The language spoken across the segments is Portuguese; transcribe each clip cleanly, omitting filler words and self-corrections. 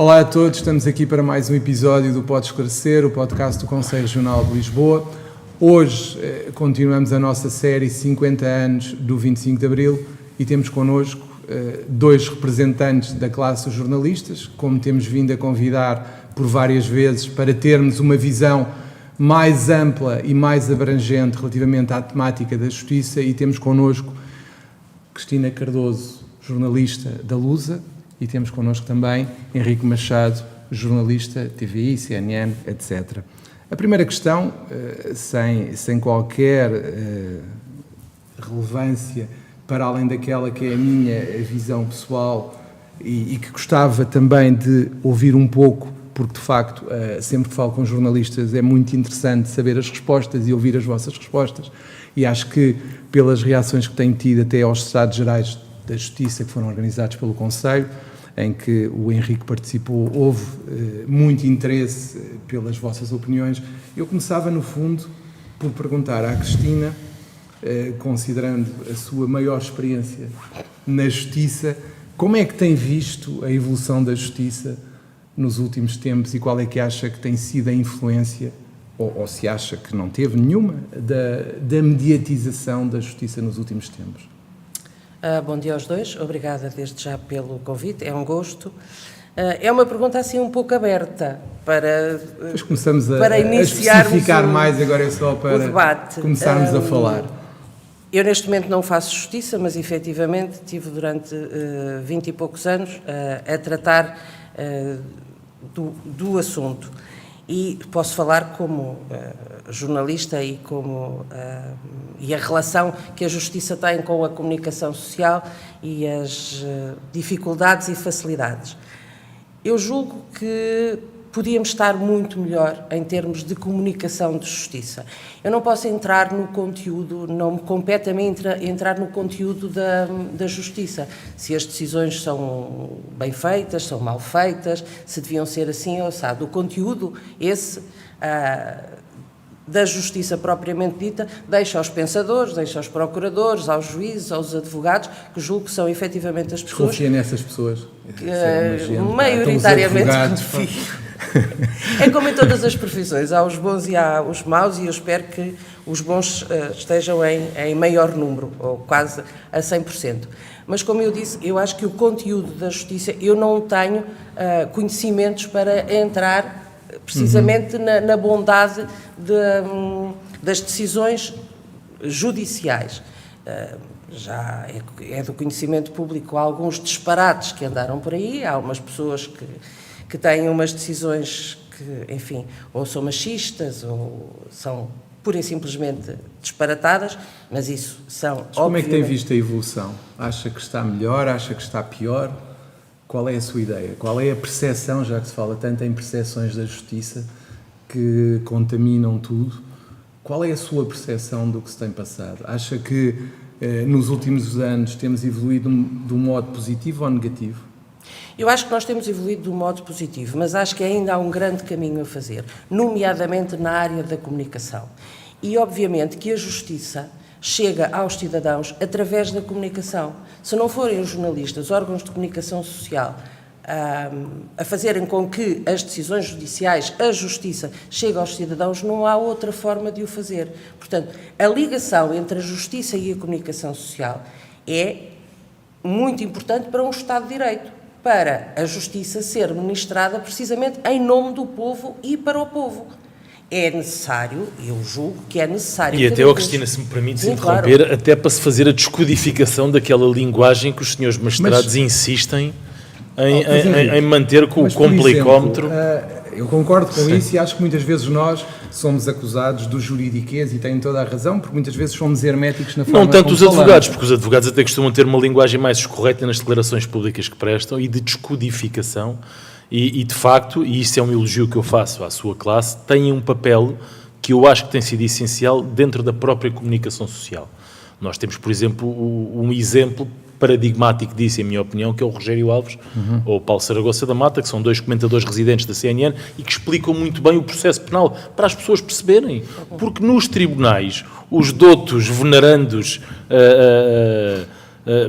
Olá a todos, estamos aqui para mais um episódio do Pode Esclarecer, o podcast do Conselho Regional de Lisboa. Hoje continuamos a nossa série 50 anos do 25 de Abril e temos connosco dois representantes da classe dos jornalistas, como temos vindo a convidar por várias vezes para termos uma visão mais ampla e mais abrangente relativamente à temática da justiça, e temos connosco Cristina Cardoso, jornalista da Lusa, e temos connosco também Henrique Machado, jornalista TVI, CNN, etc. A primeira questão, sem qualquer relevância para além daquela que é a minha visão pessoal e que gostava também de ouvir um pouco, porque de facto sempre que falo com jornalistas é muito interessante saber as respostas e ouvir as vossas respostas, e acho que pelas reações que tenho tido até aos Estados Gerais da Justiça que foram organizados pelo Conselho, em que o Henrique participou, houve muito interesse pelas vossas opiniões. Eu começava no fundo por perguntar à Cristina, considerando a sua maior experiência na Justiça, como é que tem visto a evolução da Justiça nos últimos tempos e qual é que acha que tem sido a influência, ou se acha que não teve nenhuma, da mediatização da Justiça nos últimos tempos? Bom dia aos dois, obrigada desde já pelo convite, é um gosto. É uma pergunta assim um pouco aberta para começamos para iniciarmos a especificar mais, agora é só para debate. Começarmos a falar. Eu neste momento não faço justiça, mas efetivamente tive durante 20 e poucos anos a tratar do assunto. E posso falar como jornalista e a relação que a Justiça tem com a comunicação social e as dificuldades e facilidades. Eu julgo que podíamos estar muito melhor em termos de comunicação de justiça. Eu não posso entrar no conteúdo, não me compete a mim entrar no conteúdo da justiça. Se as decisões são bem feitas, são mal feitas, se deviam ser assim ou assado. O conteúdo, da justiça propriamente dita, deixa aos pensadores, deixa aos procuradores, aos juízes, aos advogados, que julgo que são efetivamente as pessoas... Confia nessas pessoas? Maioritariamente confio. É como em todas as profissões, há os bons e há os maus, e eu espero que os bons estejam em maior número, ou quase a 100%. Mas, como eu disse, eu acho que o conteúdo da justiça, eu não tenho conhecimentos para entrar precisamente na bondade das decisões judiciais. Já é do conhecimento público alguns disparates que andaram por aí, há umas pessoas que têm umas decisões que, enfim, ou são machistas ou são pura e simplesmente disparatadas, mas isso são... Mas como é que tem visto a evolução? Acha que está melhor? Acha que está pior? Qual é a sua ideia? Qual é a percepção, já que se fala tanto em percepções da justiça que contaminam tudo, qual é a sua percepção do que se tem passado? Acha que nos últimos anos temos evoluído de um modo positivo ou negativo? Eu acho que nós temos evoluído de um modo positivo, mas acho que ainda há um grande caminho a fazer, nomeadamente na área da comunicação. E, obviamente, que a justiça chega aos cidadãos através da comunicação. Se não forem os jornalistas, órgãos de comunicação social, a fazerem com que as decisões judiciais, a justiça, chegue aos cidadãos, não há outra forma de o fazer. Portanto, a ligação entre a justiça e a comunicação social é muito importante para um Estado de Direito, para a justiça ser ministrada precisamente em nome do povo e para o povo. É necessário, eu julgo que é necessário... E até, Cristina, se me permite interromper, claro, até para se fazer a descodificação daquela linguagem que os senhores magistrados insistem em manter com o complicómetro. Eu concordo com isso, e acho que muitas vezes nós somos acusados do juridiquês, e têm toda a razão, porque muitas vezes somos herméticos na forma como falamos. Não tanto os advogados, porque os advogados até costumam ter uma linguagem mais correta nas declarações públicas que prestam e de descodificação, e de facto, e isso é um elogio que eu faço à sua classe, têm um papel que eu acho que tem sido essencial dentro da própria comunicação social. Nós temos, por exemplo, um exemplo paradigmático disso, em minha opinião, que é o Rogério Alves ou o Paulo Saragossa da Mata, que são dois comentadores residentes da CNN e que explicam muito bem o processo penal, para as pessoas perceberem. Porque nos tribunais, os doutos, venerandos,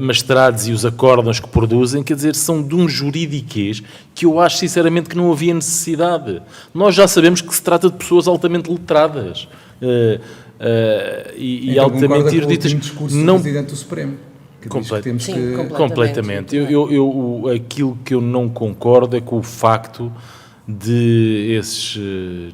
magistrados e os acórdãos que produzem, quer dizer, são de um juridiquês que eu acho sinceramente que não havia necessidade. Nós já sabemos que se trata de pessoas altamente letradas e então, altamente eruditas. Não, do Presidente do Supremo. Que diz que temos Sim, que... Completamente. Aquilo que eu não concordo é com o facto de esses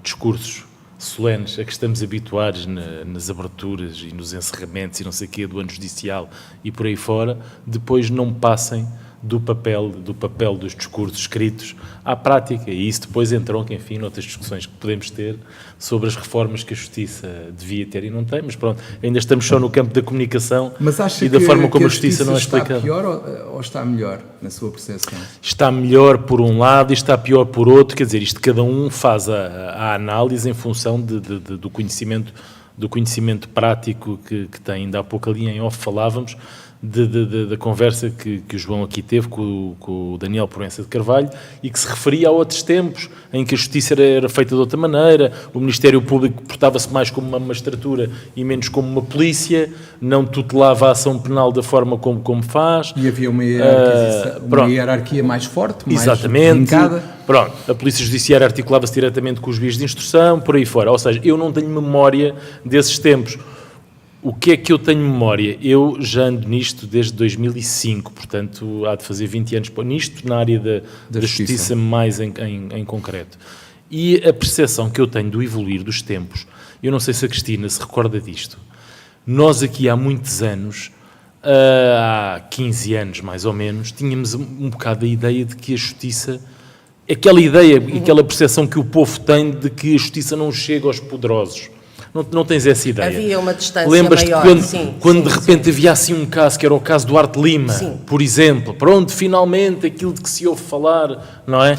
discursos solenes a que estamos habituados nas aberturas e nos encerramentos e não sei o quê do ano judicial e por aí fora, depois não passem do papel dos discursos escritos à prática, e isso depois entronca, enfim, noutras discussões que podemos ter sobre as reformas que a Justiça devia ter e não tem, mas pronto, ainda estamos só no campo da comunicação e da forma como a Justiça não é explicada. Está pior ou está melhor, na sua percepção? Está melhor por um lado e está pior por outro, quer dizer, isto cada um faz a análise em função do conhecimento prático que tem. Ainda há pouco ali em off falávamos da conversa que o João aqui teve com o Daniel Proença de Carvalho e que se referia a outros tempos em que a justiça era feita de outra maneira, o Ministério Público portava-se mais como uma magistratura e menos como uma polícia, não tutelava a ação penal da forma como faz. E havia uma hierarquia mais forte, mais vincada. Pronto, a Polícia Judiciária articulava-se diretamente com os juízes de instrução, por aí fora. Ou seja, eu não tenho memória desses tempos. O que é que eu tenho memória? Eu já ando nisto desde 2005, portanto há de fazer 20 anos nisto, na área da justiça mais em concreto. E a percepção que eu tenho do evoluir dos tempos, eu não sei se a Cristina se recorda disto, nós aqui há muitos anos, há 15 anos mais ou menos, tínhamos um bocado a ideia de que a justiça, aquela ideia, aquela percepção que o povo tem de que a justiça não chega aos poderosos. Não tens essa ideia? Havia uma distância Lembras-te maior. Quando de repente havia assim um caso, que era o caso do Duarte Lima, por exemplo, pronto, finalmente aquilo de que se ouve falar, não é?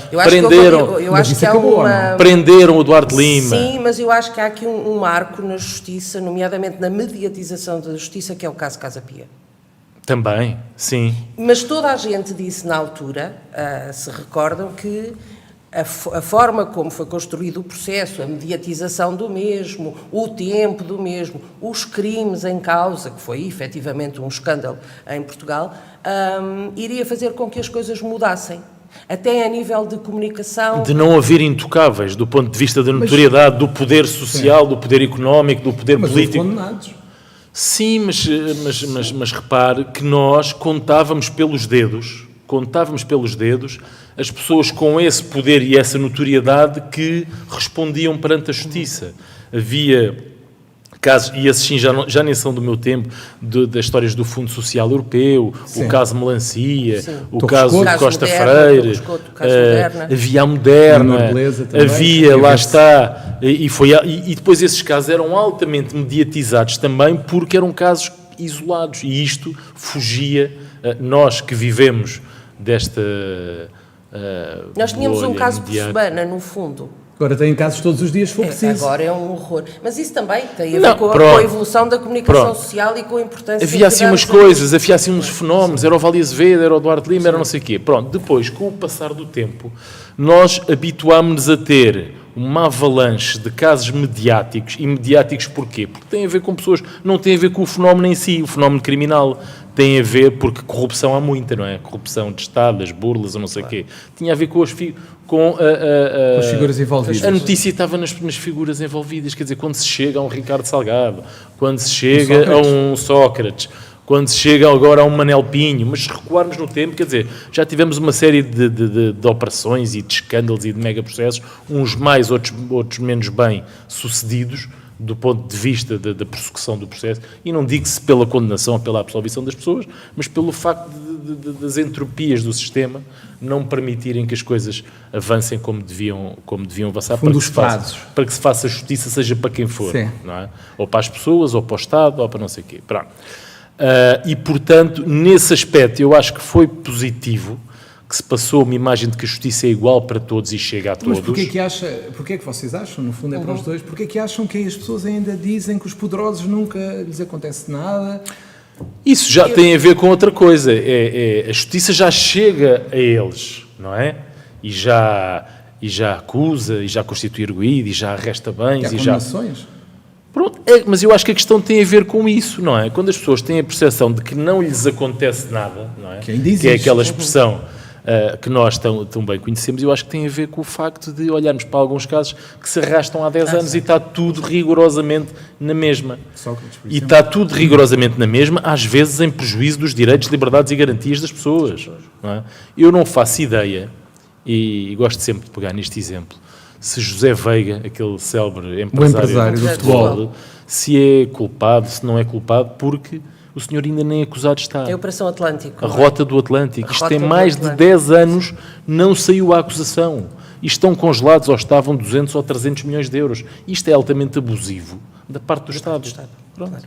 Prenderam o Duarte Lima. Sim, mas eu acho que há aqui um marco na justiça, nomeadamente na mediatização da justiça, que é o caso Casa Pia. Também, sim. Mas toda a gente disse na altura, se recordam, que a forma como foi construído o processo, a mediatização do mesmo, o tempo do mesmo, os crimes em causa, que foi efetivamente um escândalo em Portugal, iria fazer com que as coisas mudassem. Até a nível de comunicação... De não haver intocáveis, do ponto de vista da notoriedade, do poder social, do poder económico, do poder político. Mas condenados. Sim, mas repare que nós contávamos pelos dedos as pessoas com esse poder e essa notoriedade que respondiam perante a justiça. Havia casos, e esses sim já nem são do meu tempo, das histórias do Fundo Social Europeu, o caso Melancia, o caso Costa Freire, havia a Moderna, havia, lá está, e depois esses casos eram altamente mediatizados também porque eram casos isolados, e isto fugia, nós que vivemos desta... Nós tínhamos um caso por semana, no fundo. Agora tem casos todos os dias, se for preciso. Agora é um horror. Mas isso também tem a ver com a evolução da comunicação social e com a importância... Havia assim umas coisas, havia assim uns fenómenos, era o Vali Azevedo, era o Duarte Lima, era não sei o quê. Pronto, depois, com o passar do tempo, nós habituámos-nos a ter uma avalanche de casos mediáticos. E mediáticos porquê? Porque tem a ver com pessoas, não tem a ver com o fenómeno em si, o fenómeno criminal. Tem a ver, porque corrupção há muita, não é? Corrupção de Estado, as burlas, ou não sei o quê. Tinha a ver com as figuras envolvidas. A notícia estava nas figuras envolvidas. Quer dizer, quando se chega a um Ricardo Salgado, quando se chega a um Sócrates, quando se chega agora a um Manel Pinho, mas se recuarmos no tempo, quer dizer, já tivemos uma série de operações e de escândalos e de megaprocessos, uns mais, outros menos bem sucedidos, do ponto de vista da prossecução do processo, e não digo-se pela condenação ou pela absolvição das pessoas, mas pelo facto das entropias do sistema não permitirem que as coisas avancem como deviam avançar, para que se faça justiça, seja para quem for, não é? Ou para as pessoas, ou para o Estado, ou para não sei o quê. Pronto. E, portanto, nesse aspecto, eu acho que foi positivo que se passou uma imagem de que a justiça é igual para todos e chega a todos. Mas porquê que vocês acham, no fundo é para os dois, porquê que acham que as pessoas ainda dizem que os poderosos nunca lhes acontece nada? Isso já tem a ver com outra coisa, a justiça já chega a eles, não é? E já acusa, e já constitui arguído, e já arresta bens. E há condenações? Pronto, mas eu acho que a questão tem a ver com isso, não é? Quando as pessoas têm a percepção de que não lhes acontece nada, não é? Que ainda existe. Que é aquela expressão que nós tão bem conhecemos, eu acho que tem a ver com o facto de olharmos para alguns casos que se arrastam há 10 anos e está tudo rigorosamente na mesma. E está tudo rigorosamente na mesma, às vezes em prejuízo dos direitos, liberdades e garantias das pessoas. Não é? Eu não faço ideia, e gosto sempre de pegar neste exemplo, se José Veiga, aquele célebre empresário do futebol, se é culpado, se não é culpado, porque o senhor ainda nem acusado está. É a Operação Atlântico. A Rota do Atlântico. Isto tem do mais de Atlântico. 10 anos, não saiu a acusação. E estão congelados ou estavam 200 ou 300 milhões de euros. Isto é altamente abusivo da parte do Estado. Pronto.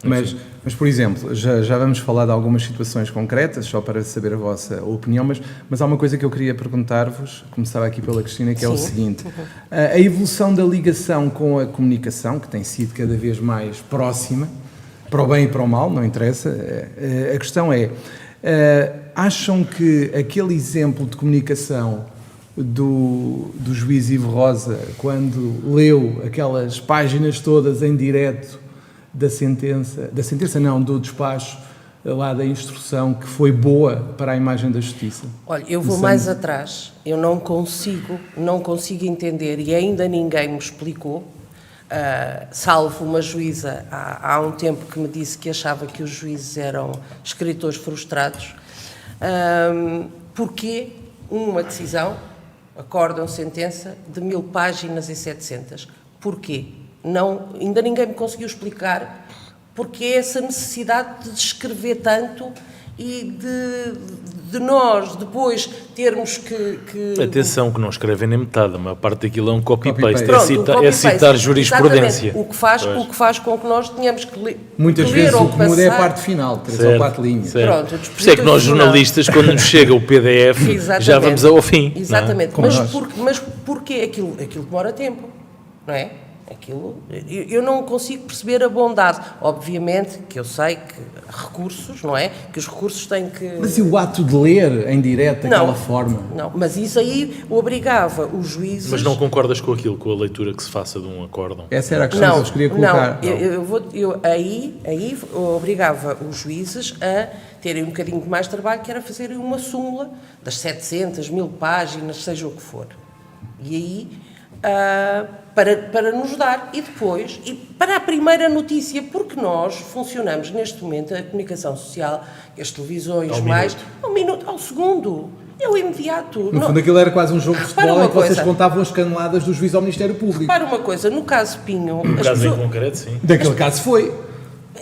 Mas, por exemplo, já vamos falar de algumas situações concretas, só para saber a vossa opinião, mas há uma coisa que eu queria perguntar-vos, começar aqui pela Cristina, que é o seguinte. A evolução da ligação com a comunicação, que tem sido cada vez mais próxima, para o bem e para o mal, não interessa, a questão é, acham que aquele exemplo de comunicação do juiz Ivo Rosa, quando leu aquelas páginas todas em direto do despacho lá da instrução, que foi boa para a imagem da justiça? Olha, eu vou mais atrás, eu não consigo entender, e ainda ninguém me explicou, salvo uma juíza há um tempo que me disse que achava que os juízes eram escritores frustrados, porque uma decisão, acórdão, sentença, de 1000 páginas e 700. Porquê? Ainda ninguém me conseguiu explicar porque essa necessidade de escrever tanto e de nós depois termos que... Atenção, que não escrevem nem metade, a maior parte daquilo é um copy-paste, Copy-paste. é citar jurisprudência. O que faz com que nós tenhamos que ler. Muitas vezes o que muda é a parte final, 3 ou 4 linhas. Pronto, por isso é que nós jornalistas, quando nos chega o PDF, já vamos ao fim. Exatamente, não é? mas porquê aquilo demora tempo, não é? Eu não consigo perceber a bondade. Obviamente que eu sei que recursos, não é? Que os recursos têm que... Mas e o ato de ler em direto daquela forma? Não, mas isso aí obrigava os juízes... Mas não concordas com aquilo, com a leitura que se faça de um acórdão? Essa era a questão que eu vos queria colocar. Aí obrigava os juízes a terem um bocadinho de mais trabalho, que era fazerem uma súmula das 700, 1000 páginas, seja o que for. E aí... para nos dar, e depois, e para a primeira notícia, porque nós funcionamos neste momento, a comunicação social, as televisões, ao minuto, ao segundo, é o imediato. No fundo aquilo era quase um jogo de futebol em que vocês contavam as caneladas do juiz ao Ministério Público. Repara uma coisa, no caso Pinho... No caso em concreto, sim. Daquele caso foi.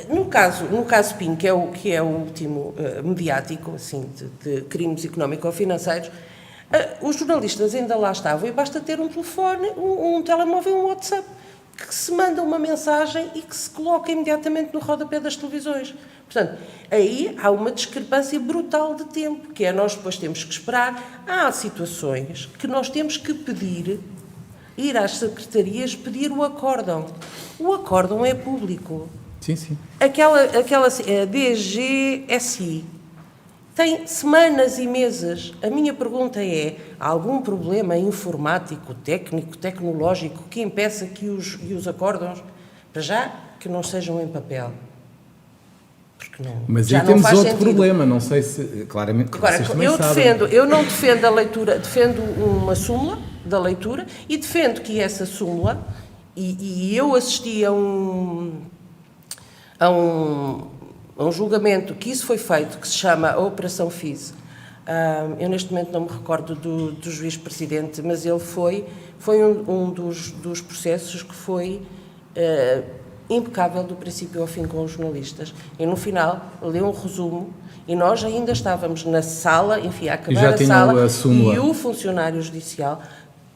No caso Pinho, que é o último mediático, assim, de crimes económico-financeiros, os jornalistas ainda lá estavam e basta ter um telefone, um telemóvel, um WhatsApp, que se manda uma mensagem e que se coloca imediatamente no rodapé das televisões. Portanto, aí há uma discrepância brutal de tempo, que é nós depois temos que esperar. Há situações que nós temos que ir às secretarias pedir o acórdão. O acórdão é público. Sim, sim. Aquela DGSI tem semanas e meses. A minha pergunta é, há algum problema informático, técnico, tecnológico que impeça que os acórdãos, para já, que não sejam em papel? Porque não, mas já aí temos outro sentido. problema, não sei se, claramente, agora, vocês também sabem. eu não defendo a leitura, defendo uma súmula da leitura e defendo que essa súmula, e eu assisti a um julgamento que isso foi feito, que se chama a Operação FIS. Eu neste momento não me recordo do juiz-presidente, mas ele foi um dos processos que foi impecável do princípio ao fim com os jornalistas. E no final, leu um resumo e nós ainda estávamos na sala, enfim, a acabar a sala, e o funcionário judicial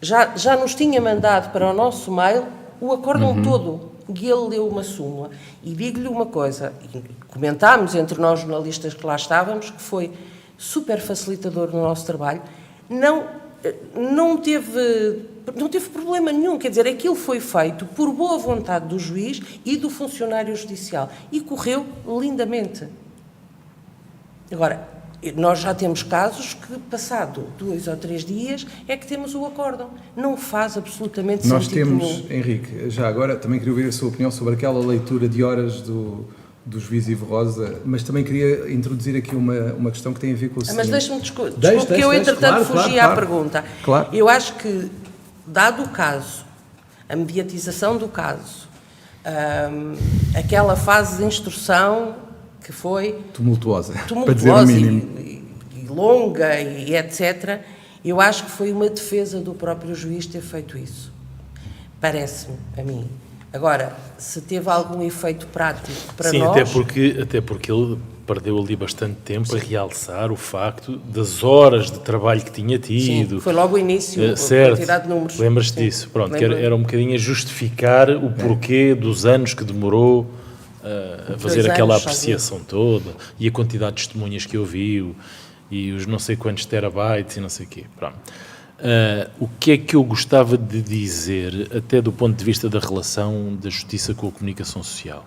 já nos tinha mandado para o nosso mail o acórdão todo. E ele leu uma súmula. E digo-lhe uma coisa, e comentámos entre nós jornalistas que lá estávamos, que foi super facilitador no nosso trabalho, não teve problema nenhum, quer dizer, aquilo foi feito por boa vontade do juiz e do funcionário judicial, e correu lindamente. Agora, nós já temos casos que, passado 2 ou 3 dias, é que temos o acórdão. Não faz absolutamente Nós sentido temos, nenhum. Henrique, já agora também queria ouvir a sua opinião sobre aquela leitura de horas do juiz Ivo Rosa, mas também queria introduzir aqui uma questão que tem a ver com o seguinte. Mas deixe-me desculpe, que eu, entretanto, fugi à pergunta. Claro. Eu acho que, dado o caso, a mediatização do caso, aquela fase de instrução que foi tumultuosa para dizer o mínimo. E longa e etc., eu acho que foi uma defesa do próprio juiz ter feito isso. Parece-me, a mim. Agora, se teve algum efeito prático para nós... Sim, até porque ele perdeu ali bastante tempo a realçar o facto das horas de trabalho que tinha tido. Sim, foi logo o início, certo, a quantidade de números. Lembras-te disso? Pronto, que era um bocadinho a justificar o porquê dos anos que demorou a fazer aquela apreciação toda, e a quantidade de testemunhas que ouviu, e os não sei quantos terabytes e não sei o quê. Pronto. O que é que eu gostava de dizer, até do ponto de vista da relação da justiça com a comunicação social?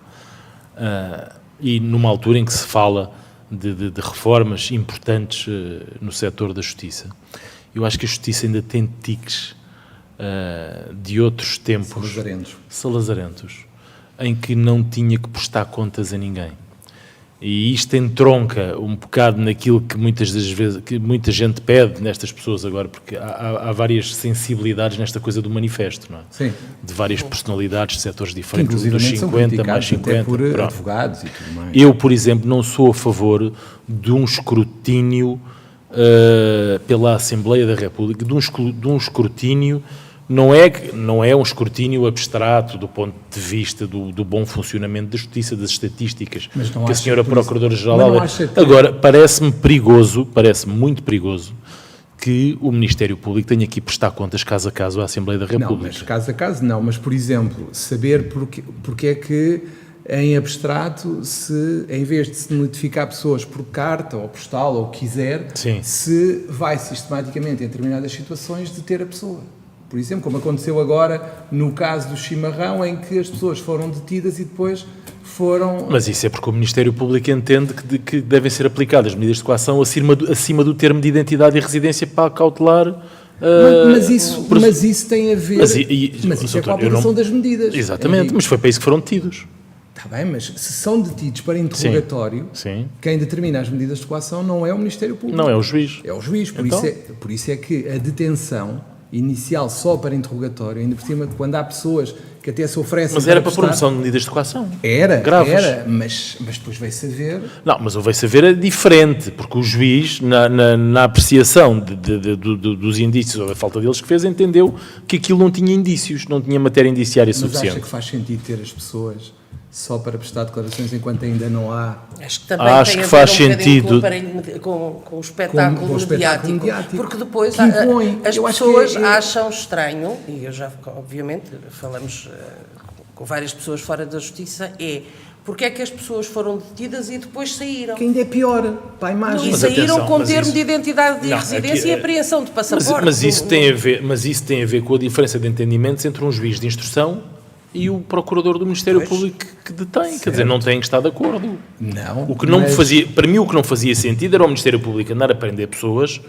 E numa altura em que se fala de reformas importantes no setor da justiça, eu acho que a justiça ainda tem tiques de outros tempos salazarentos, em que não tinha que prestar contas a ninguém. E isto entronca um bocado naquilo que muitas das vezes, que muita gente pede nestas pessoas agora, porque há várias sensibilidades nesta coisa do manifesto, não é? Sim. De várias personalidades de setores diferentes, dos 50, mais 50. Até por pronto. advogados e tudo mais. Eu, por exemplo, não sou a favor de um escrutínio pela Assembleia da República, de um escrutínio. Não é um escrutínio abstrato do ponto de vista do bom funcionamento da justiça, das estatísticas que a senhora Procuradora-Geral... Agora, parece-me muito perigoso que o Ministério Público tenha que prestar contas caso a caso à Assembleia da República. Não, mas caso a caso não, mas, por exemplo, saber porque é que, em abstrato, em vez de se notificar pessoas por carta ou postal ou o que quiser, sim, se vai sistematicamente, em determinadas situações, deter a pessoa. Por exemplo, como aconteceu agora no caso do chimarrão, em que as pessoas foram detidas e depois foram... Mas isso é porque o Ministério Público entende que devem ser aplicadas medidas de coação acima do termo de identidade e residência para cautelar... Mas isso tem a ver... Mas isso é com a aplicação das medidas. Exatamente, mas foi para isso que foram detidos. Está bem, mas se são detidos para interrogatório, sim. Quem determina as medidas de coação não é o Ministério Público. Não, é o juiz. É o juiz, por isso é que a detenção inicial só para interrogatório, ainda por cima, quando há pessoas que até se oferecem... Mas era para promoção de medidas de coação. Era, mas depois veio-se a ver... Não, mas o veio-se a ver é diferente, porque o juiz, na apreciação dos indícios ou da falta deles que fez, entendeu que aquilo não tinha indícios, não tinha matéria indiciária suficiente. Mas acha que faz sentido ter as pessoas só para prestar declarações enquanto ainda não há... Acho que também tem a ver sentido com o espetáculo mediático, porque depois as pessoas acham estranho, e eu já, obviamente, falamos com várias pessoas fora da justiça, porque é que as pessoas foram detidas e depois saíram. Que ainda é pior, para a imagem. E saíram com termo de identidade e residência e apreensão de passaporte. Mas isso tem a ver com a diferença de entendimentos entre um juiz de instrução e o procurador do Ministério Público que detém, certo. Quer dizer, não têm que estar de acordo. Não. Para mim o que não fazia sentido era o Ministério Público andar a prender pessoas,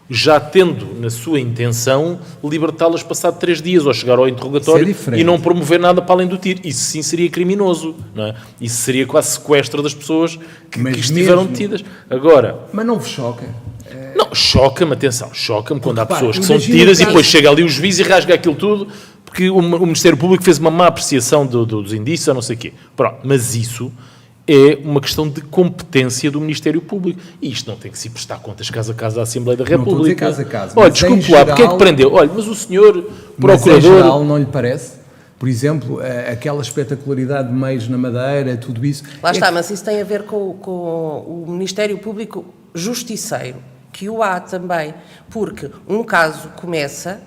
já tendo na sua intenção libertá-las passado 3 dias ou chegar ao interrogatório e não promover nada para além do tiro. Isso sim seria criminoso, não é? Isso seria quase sequestro das pessoas que estiveram detidas. Agora... Mas não vos choca? Não, choca-me, atenção, choca-me quando há pessoas que são detidas e depois chega ali o juiz e rasga aquilo tudo porque o Ministério Público fez uma má apreciação dos indícios ou não sei o quê. Pronto, mas isso é uma questão de competência do Ministério Público. E isto não tem que se prestar contas caso a caso à Assembleia da República. Não estou a dizer caso a caso. Olha, desculpe lá, porque é que prendeu? Olha, mas o senhor procurador... Mas em geral não lhe parece? Por exemplo, aquela espetacularidade de meios na Madeira, tudo isso... Lá está, mas isso tem a ver com o Ministério Público justiceiro, que o há também, porque um caso começa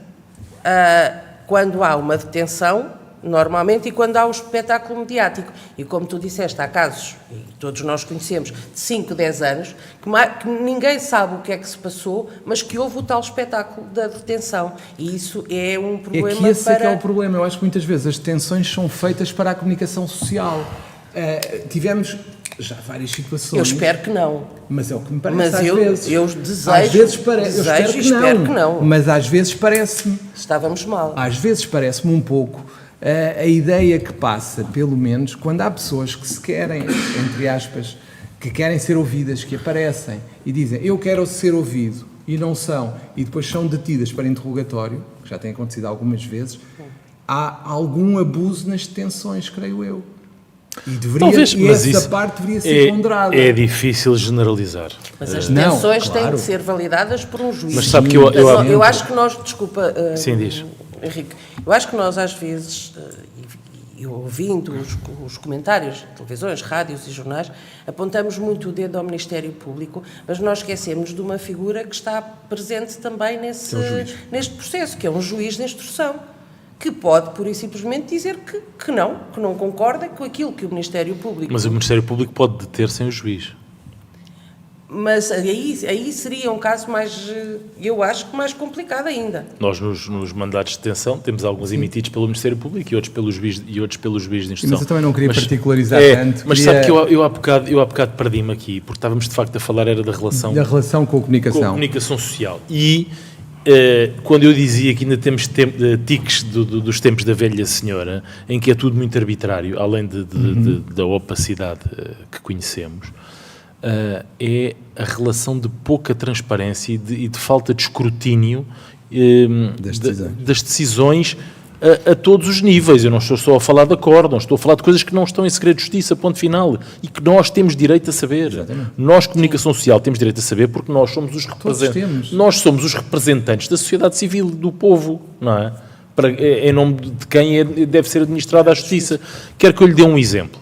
quando há uma detenção, normalmente, e quando há o espetáculo mediático. E como tu disseste, há casos, e todos nós conhecemos, de 5, 10 anos, que ninguém sabe o que é que se passou, mas que houve o tal espetáculo da detenção. E isso é um problema é que esse é que é o problema. Eu acho que muitas vezes as detenções são feitas para a comunicação social. Tivemos Já há várias situações. Eu espero que não. Mas é o que me parece Mas às vezes. eu desejo, Às vezes eu desejo e espero espero que não. Mas às vezes parece-me. Estávamos mal. Às vezes parece-me um pouco a ideia que passa, pelo menos, quando há pessoas que se querem, entre aspas, que querem ser ouvidas, que aparecem e dizem eu quero ser ouvido e não são, e depois são detidas para interrogatório, que já tem acontecido algumas vezes, há algum abuso nas detenções, creio eu. E deveria, Talvez, e mas essa isso parte deveria ser ponderada. É difícil generalizar. Mas as Não, detenções têm claro. de ser validadas por um juiz. Mas sabe que eu acho que nós, desculpa, Sim, diz. Henrique, eu acho que nós às vezes, e ouvindo os comentários de televisões, rádios e jornais, apontamos muito o dedo ao Ministério Público, mas nós esquecemos de uma figura que está presente também neste processo, que é um juiz de instrução, que pode, pura e simplesmente, dizer que não concorda com aquilo que o Ministério Público... Mas o Ministério Público pode deter sem o juiz. Mas aí seria um caso mais, eu acho que mais complicado ainda. Nós, nos mandados de detenção, temos alguns emitidos pelo Ministério Público e outros pelo juiz de instrução. Mas eu também não queria particularizar tanto. Mas sabe que eu há bocado perdi-me aqui, porque estávamos de facto a falar era da relação com a comunicação. Com a comunicação social. E quando eu dizia que ainda temos tiques dos tempos da velha senhora, em que é tudo muito arbitrário, além da opacidade que conhecemos, é a relação de pouca transparência e de falta de escrutínio das decisões a todos os níveis. Eu não estou só a falar de acórdão, estou a falar de coisas que não estão em segredo de justiça, ponto final, e que nós temos direito a saber. Exatamente. Nós, comunicação social, temos direito a saber porque nós somos os representantes. Nós somos os representantes da sociedade civil, do povo, não é? Em nome de quem deve ser administrada a justiça. Quero que eu lhe dê um exemplo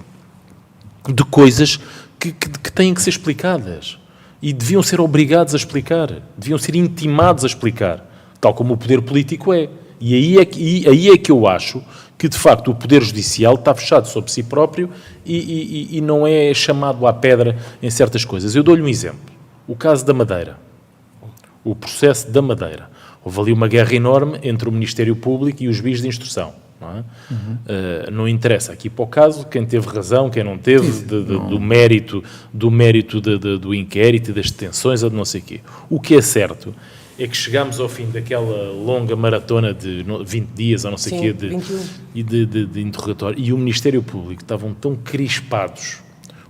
de coisas que têm que ser explicadas e deviam ser obrigados a explicar, deviam ser intimados a explicar, tal como o poder político é. E aí é que eu acho que, de facto, o poder judicial está fechado sobre si próprio e não é chamado à pedra em certas coisas. Eu dou-lhe um exemplo. O caso da Madeira. O processo da Madeira. Houve ali uma guerra enorme entre o Ministério Público e os juízes de instrução. Não é? Não interessa aqui para o caso quem teve razão, quem não teve, do mérito do inquérito e das detenções ou de não sei o quê. O que é certo é que chegámos ao fim daquela longa maratona de 20 dias ou não sei o quê de interrogatório, e o Ministério Público estavam tão crispados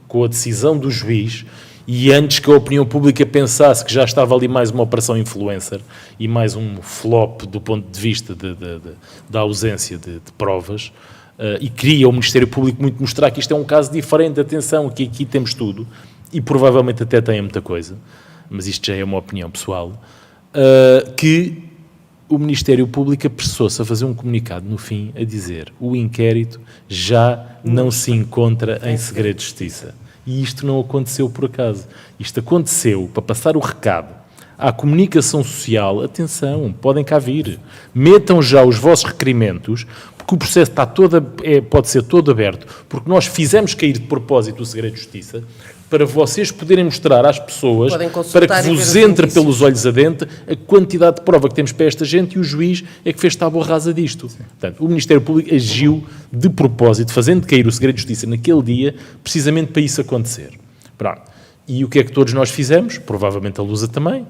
com a decisão do juiz, e antes que a opinião pública pensasse que já estava ali mais uma operação influencer e mais um flop do ponto de vista da ausência de provas, e queria o Ministério Público muito mostrar que isto é um caso diferente, atenção, que aqui temos tudo, e provavelmente até tem muita coisa, mas isto já é uma opinião pessoal, que o Ministério Público apressou-se a fazer um comunicado no fim a dizer o inquérito já não se encontra em segredo de justiça. E isto não aconteceu por acaso. Isto aconteceu para passar o recado à comunicação social. Atenção, podem cá vir. Metam já os vossos requerimentos, porque o processo está pode ser todo aberto, porque nós fizemos cair de propósito o segredo de justiça, para vocês poderem mostrar às pessoas, para que vos entre pelos olhos adentro, a quantidade de prova que temos para esta gente, e o juiz é que fez tábua rasa disto. Sim. Portanto, o Ministério Público agiu de propósito, fazendo cair o segredo de justiça naquele dia, precisamente para isso acontecer. Pronto. E o que é que todos nós fizemos? Provavelmente a Lusa também.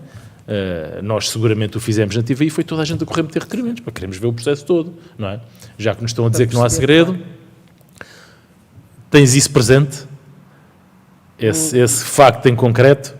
Nós seguramente o fizemos na TVI, foi toda a gente a correr meter requerimentos, para queremos ver o processo todo, não é? Já que nos estão a dizer que não há segredo, tens isso presente? Esse facto em concreto,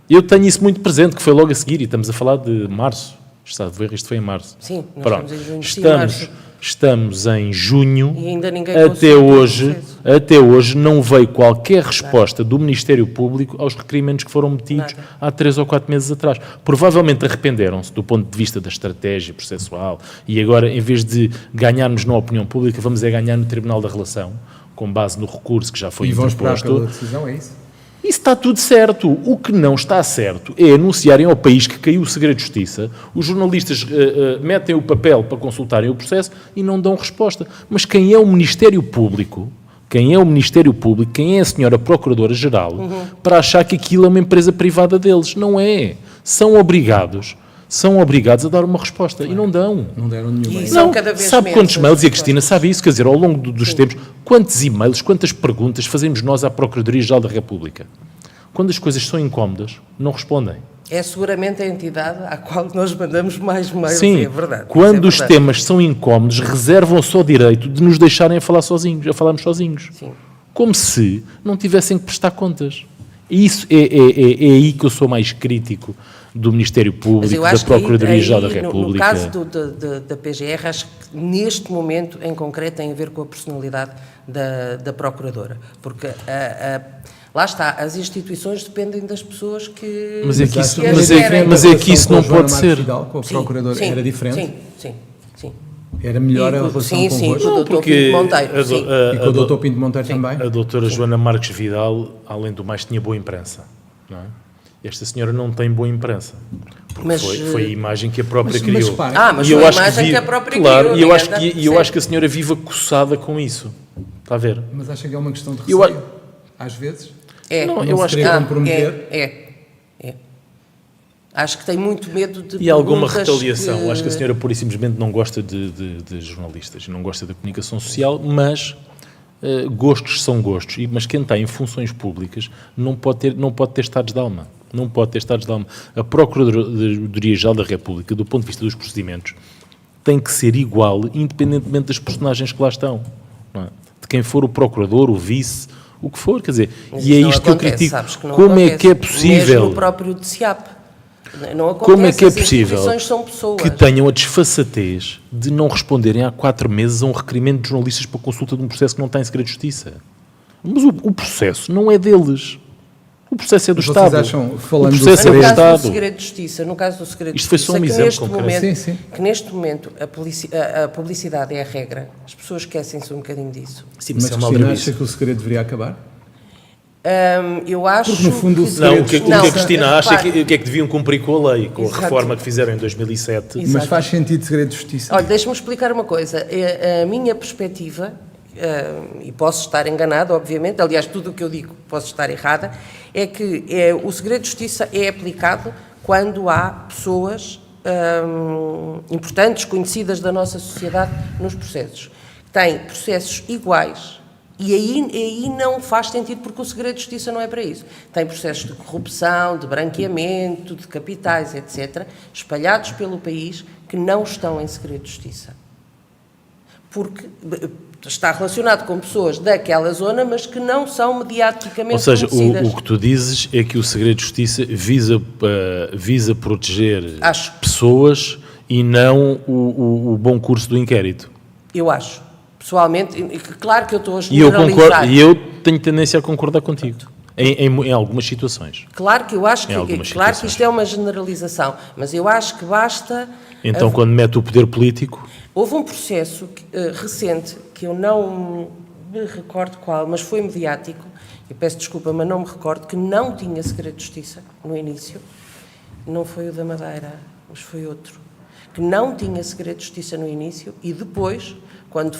eu tenho isso muito presente, que foi logo a seguir, e estamos a falar de março, isto foi em março. Sim, nós pronto. Estamos em junho, estamos em junho, e ainda ninguém até hoje não veio qualquer resposta do Ministério Público aos requerimentos que foram metidos há 3 ou 4 meses atrás. Provavelmente arrependeram-se do ponto de vista da estratégia processual, e agora, em vez de ganharmos na opinião pública, vamos ganhar no Tribunal da Relação, com base no recurso que já foi interposto. E vão esperar pela decisão, é isso? Isso está tudo certo. O que não está certo é anunciarem ao país que caiu o segredo de justiça, os jornalistas metem o papel para consultarem o processo e não dão resposta. Mas quem é o Ministério Público, quem é a senhora Procuradora-Geral, para achar que aquilo é uma empresa privada deles? Não é. São obrigados, são obrigados a dar uma resposta. E não dão. Não deram nenhuma. E são Não, cada vez sabe menos quantos as mails, e a respostas. Cristina sabe isso, quer dizer, ao longo dos tempos, quantos e-mails, quantas perguntas fazemos nós à Procuradoria-Geral da República? Quando as coisas são incómodas, não respondem. É seguramente a entidade à qual nós mandamos mais mails, Sim, é verdade. quando os isso é verdade. temas são incómodos, reservam só o direito de nos deixarem a falar sozinhos, a falarmos sozinhos. Sim. Como se não tivessem que prestar contas. E isso é aí que eu sou mais crítico do Ministério Mas Público, eu da acho que Procuradoria-Geral da aí, República. no caso da PGR, acho que neste momento, em concreto, tem a ver com a personalidade da Procuradora. Porque lá está, as instituições dependem das pessoas que... Mas é que isso- que as mas é- gerem. mas é que isso Com a não Joana pode Marques ser. Vidal, com a Sim, Procuradora, sim, era diferente? Sim. Era melhor E a com- relação sim, convosco? com o Dr. Pinto Monteiro, sim. E com o Dr. Pinto Monteiro também? A doutora Joana Marques Vidal, além do mais, tinha boa imprensa. Não é? Esta senhora não tem boa imprensa. Porque Mas, foi a imagem que a própria Mas criou. repara, Mas E eu foi a acho imagem que vi- a própria claro, criou. e eu né? acho que, eu acho que a senhora vive acossada com isso. Está a ver? Mas acha que é uma questão de Eu receio? Às vezes? É. Não, Não eu se acho queria que comprometer? É. Acho que tem muito medo de E há alguma perguntas retaliação. que- Acho que a senhora pura e simplesmente não gosta de jornalistas, não gosta da comunicação social, mas gostos são gostos. Mas quem está em funções públicas não pode ter estados de alma. Não pode ter estados de alma. A Procuradoria-Geral da República, do ponto de vista dos procedimentos, tem que ser igual, independentemente das personagens que lá estão. Não é? De quem for o procurador, o vice, o que for, quer dizer. Mas E é isso não isto que eu acontece, critico. sabes que não Como é acontece. que é possível? Mesmo no próprio DCAP. Não acontece, Como é que é as possível instituições são pessoas. que tenham a desfaçatez de não responderem há 4 meses a um requerimento de jornalistas para consulta de um processo que não está em segredo de justiça? Mas o processo não é deles. O processo é do Mas Estado. vocês acham, falando o do processo é do No segredo- caso do Estado. segredo de justiça, no caso do segredo Isto de foi justiça, só um que exemplo neste concreto. momento, Sim, sim. que neste momento a publicidade é a regra, as pessoas esquecem-se um bocadinho disso. Sim, Mas isso é uma Cristina aldrabice. acha que o segredo deveria acabar? Eu acho Porque, no fundo, o que... segredo Não, o que Não, a Cristina acha é repare. que é que deviam cumprir com a lei, com a Exato. reforma que fizeram em 2007. Exato. Mas faz sentido segredo de justiça? Olha, deixa-me explicar uma coisa. A minha perspectiva, e posso estar enganada, obviamente, aliás, tudo o que eu digo posso estar errada, é que o segredo de justiça é aplicado quando há pessoas importantes, conhecidas da nossa sociedade nos processos. Têm processos iguais. E aí não faz sentido, porque o segredo de justiça não é para isso. Tem processos de corrupção, de branqueamento, de capitais, etc., espalhados pelo país, que não estão em segredo de justiça. Porque está relacionado com pessoas daquela zona, mas que não são mediaticamente Ou seja, conhecidas. o que tu dizes é que o segredo de justiça visa proteger Acho. pessoas e não o bom curso do inquérito. Eu acho. Pessoalmente, claro que eu estou a E eu, generalizar. eu tenho tendência a concordar contigo, em algumas situações. Claro que eu acho Em algumas que, claro que situações. isto é uma generalização, mas eu acho que basta... Então, quando mete o poder político, Houve um processo recente, que eu não me recordo qual, mas foi mediático, eu peço desculpa, mas não me recordo, que não tinha segredo de justiça no início. Não foi o da Madeira, mas foi outro. Que não tinha segredo de justiça no início e depois, quando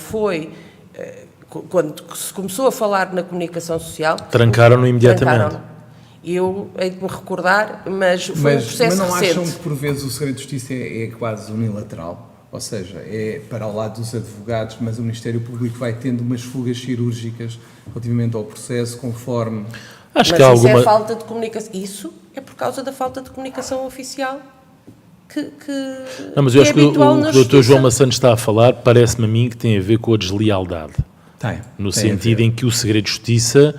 se começou a falar na comunicação social... trancaram-no imediatamente. Trancaram-no. Eu hei de me recordar, mas foi um processo mas não recente. acham que por vezes o segredo de justiça é quase unilateral? Ou seja, é para o lado dos advogados, mas o Ministério Público vai tendo umas fugas cirúrgicas relativamente ao processo, conforme... Acho Mas que há isso alguma... é falta de comunicação. Isso é por causa da falta de comunicação oficial Não, mas eu acho que o habitual na que o Dr. João justiça. Maçãs está a falar parece-me a mim que tem a ver com a deslealdade. No sentido em que o segredo de justiça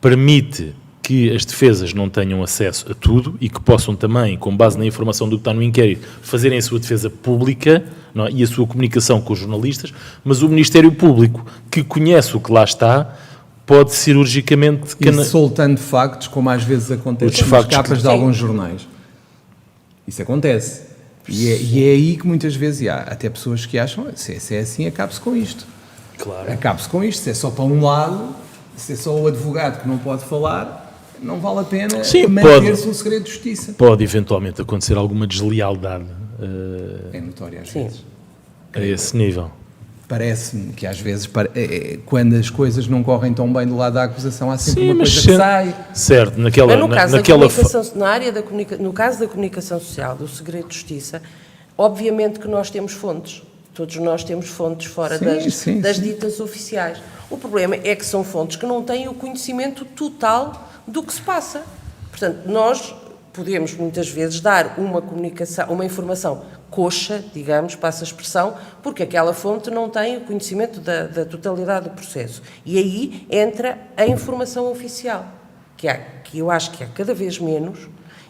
permite que as defesas não tenham acesso a tudo e que possam também, com base na informação do que está no inquérito, fazerem a sua defesa pública, não é? E a sua comunicação com os jornalistas, mas o Ministério Público, que conhece o que lá está, pode cirurgicamente... E soltando factos, como às vezes acontece Outros nas factos capas que- de alguns jornais. Isso acontece. E é aí que muitas vezes há até pessoas que acham, se é assim, acabe-se com isto. Claro. Acabe-se com isto. Se é só para um lado, se é só o advogado que não pode falar, não vale a pena Sim, manter-se um segredo de justiça. Pode eventualmente acontecer alguma deslealdade É notório às Sim. vezes. a esse nível. parece-me que às vezes, quando as coisas não correm tão bem do lado da acusação, há sempre Sim, uma mas coisa que sai. Certo, Mas no caso da comunicação, na área no caso da comunicação social, do segredo de justiça, obviamente que nós temos fontes. Todos nós temos fontes fora das ditas oficiais. O problema é que são fontes que não têm o conhecimento total do que se passa. Portanto, nós podemos muitas vezes dar uma informação coxa, digamos, passa a expressão, porque aquela fonte não tem o conhecimento da totalidade do processo. E aí entra a informação oficial, que eu acho que há cada vez menos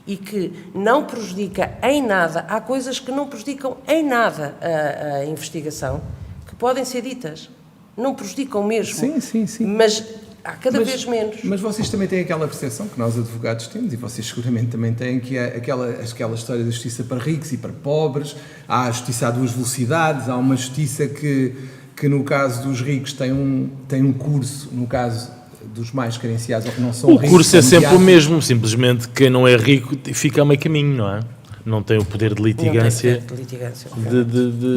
e que não prejudica em nada. Há coisas que não prejudicam em nada a investigação, que podem ser ditas. Não prejudicam mesmo. Sim. Mas há cada vez menos. Mas vocês também têm aquela percepção que nós advogados temos, e vocês seguramente também têm, que é aquela história da justiça para ricos e para pobres. Há a justiça a duas velocidades, há uma justiça que no caso dos ricos tem um curso, no caso dos mais carenciados ou que não são ricos. O curso é sempre o mesmo, simplesmente quem não é rico fica a meio caminho, não é? Não tem o poder de litigância.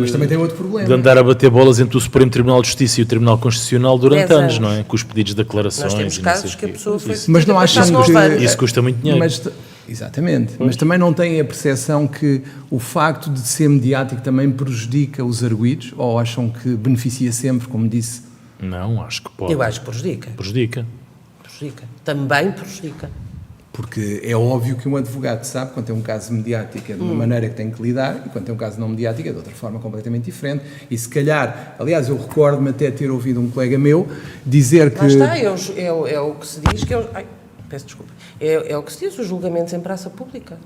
Mas também tem outro problema. De andar a bater bolas entre o Supremo Tribunal de Justiça e o Tribunal Constitucional durante anos, não é? Com os pedidos de declarações. Nós temos casos que a pessoa foi mas não acham que isso custa muito dinheiro. Exatamente. Mas também não têm a percepção que o facto de ser mediático também prejudica os arguidos? Ou acham que beneficia sempre, como disse? Não, acho que pode. Eu acho que prejudica. Prejudica. Também prejudica. Porque é óbvio que um advogado sabe quando tem um caso mediático é de uma maneira que tem que lidar e quando tem um caso não mediático é de outra forma completamente diferente. E se calhar, aliás, eu recordo-me até ter ouvido um colega meu dizer que... Lá está, é o que se diz que... peço desculpa. É o que se diz, os julgamentos em praça pública.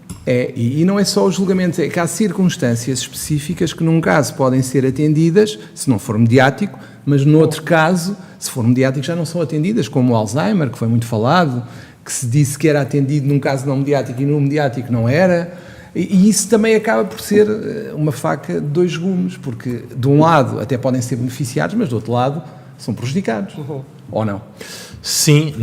E não é só os julgamentos, é que há circunstâncias específicas que num caso podem ser atendidas, se não for mediático, mas noutro caso, se for mediático, já não são atendidas, como o Alzheimer, que foi muito falado, que se disse que era atendido num caso não mediático e no mediático não era, e isso também acaba por ser uma faca de dois gumes, porque de um lado até podem ser beneficiados, mas do outro lado são prejudicados, ou não? Sim,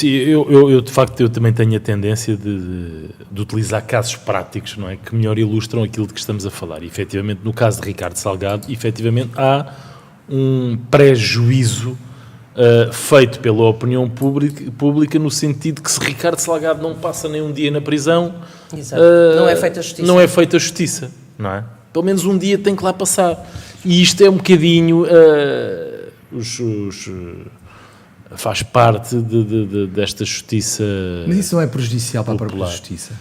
eu de facto eu também tenho a tendência de utilizar casos práticos, não é, que melhor ilustram aquilo de que estamos a falar. E, efetivamente, no caso de Ricardo Salgado, efetivamente há um prejuízo feito pela opinião pública no sentido que se Ricardo Salgado não passa nem um dia na prisão, não é feita a justiça. Não é feita a justiça, não é? Pelo menos um dia tem que lá passar. E isto é um bocadinho... faz parte desta justiça. Mas isso não é prejudicial para a própria justiça?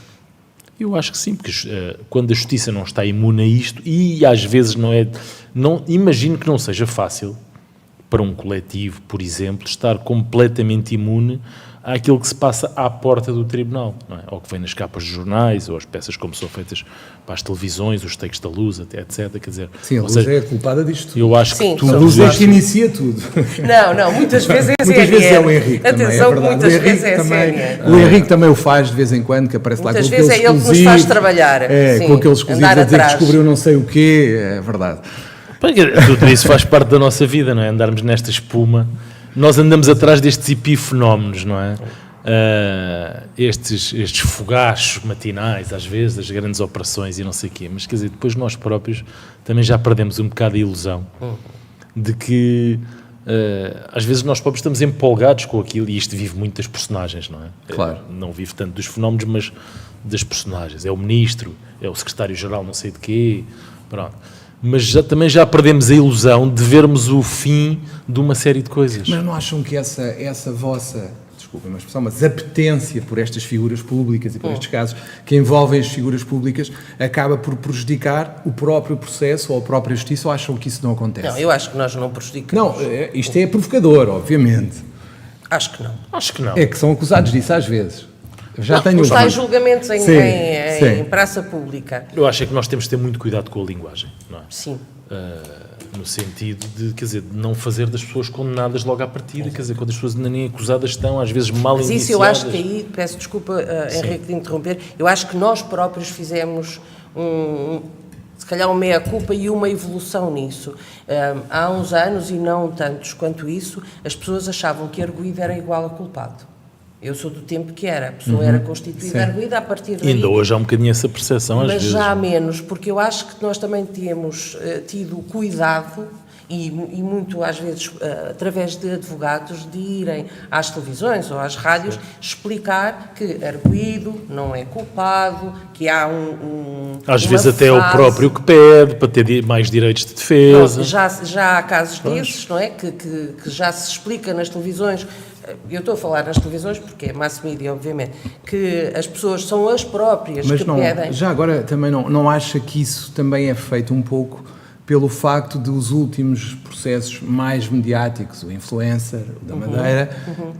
Eu acho que sim, porque quando a justiça não está imune a isto, e às vezes imagino que não seja fácil para um coletivo, por exemplo, estar completamente imune àquilo que se passa à porta do tribunal, não é? Ou que vem nas capas de jornais, ou as peças como são feitas para as televisões, os takes da Luz, etc. Quer dizer, sim, a Luz é a culpada disto tudo. Eu acho que a Luz é que inicia tudo. Não, muitas vezes é muitas vezes é o Henrique. Atenção, também, é muitas vezes é também, o Henrique também o faz de vez em quando, que aparece muitas lá com aqueles exclusivos. Muitas vezes é ele que nos faz trabalhar. Com aqueles exclusivos a dizer que descobriu não sei o quê, é verdade. Tudo isso faz parte da nossa vida, não é? Andarmos nesta espuma. Nós andamos atrás destes epifenómenos, não é? Estes fogachos matinais, às vezes, das grandes operações e não sei o quê. Mas, quer dizer, depois nós próprios também já perdemos um bocado a ilusão de que, às vezes, nós próprios estamos empolgados com aquilo, e isto vive muito das personagens, não é? Claro. Não vive tanto dos fenómenos, mas das personagens. É o ministro, é o secretário-geral não sei de quê, pronto. Mas também já perdemos a ilusão de vermos o fim de uma série de coisas. Mas não acham que essa vossa, desculpem a expressão, mas apetência por estas figuras públicas e por estes casos que envolvem as figuras públicas acaba por prejudicar o próprio processo ou a própria justiça, ou acham que isso não acontece? Não, eu acho que nós não prejudicamos. Não, isto é provocador, obviamente. Acho que não. Acho que não. É que são acusados disso às vezes. Já tenho os tais julgamentos em praça pública. Eu acho que nós temos de ter muito cuidado com a linguagem, não é? Sim. No sentido de, quer dizer, de não fazer das pessoas condenadas logo à partida, quer dizer, quando as pessoas ainda nem acusadas estão, às vezes mal indiciadas. Mas isso eu acho que aí, peço desculpa, Henrique, de interromper, eu acho que nós próprios fizemos se calhar uma meia-culpa e uma evolução nisso. Há uns anos, e não tantos quanto isso, as pessoas achavam que arguido era igual a culpado. Eu sou do tempo que a pessoa era constituída arguida a partir daí. Ainda hoje há um bocadinho essa percepção, às vezes. Mas já há menos, porque eu acho que nós também temos tido cuidado e muito às vezes através de advogados, de irem às televisões ou às rádios explicar que arguido não é culpado, que há às uma vezes até é o fase... próprio que pede para ter mais direitos de defesa. Já há casos desses, não é? Que já se explica nas televisões. Eu estou a falar nas televisões porque é mass media, obviamente, que as pessoas são as próprias Mas que não, pedem. já agora também não acha que isso também é feito um pouco pelo facto de os últimos processos mais mediáticos, o influencer, o da Madeira,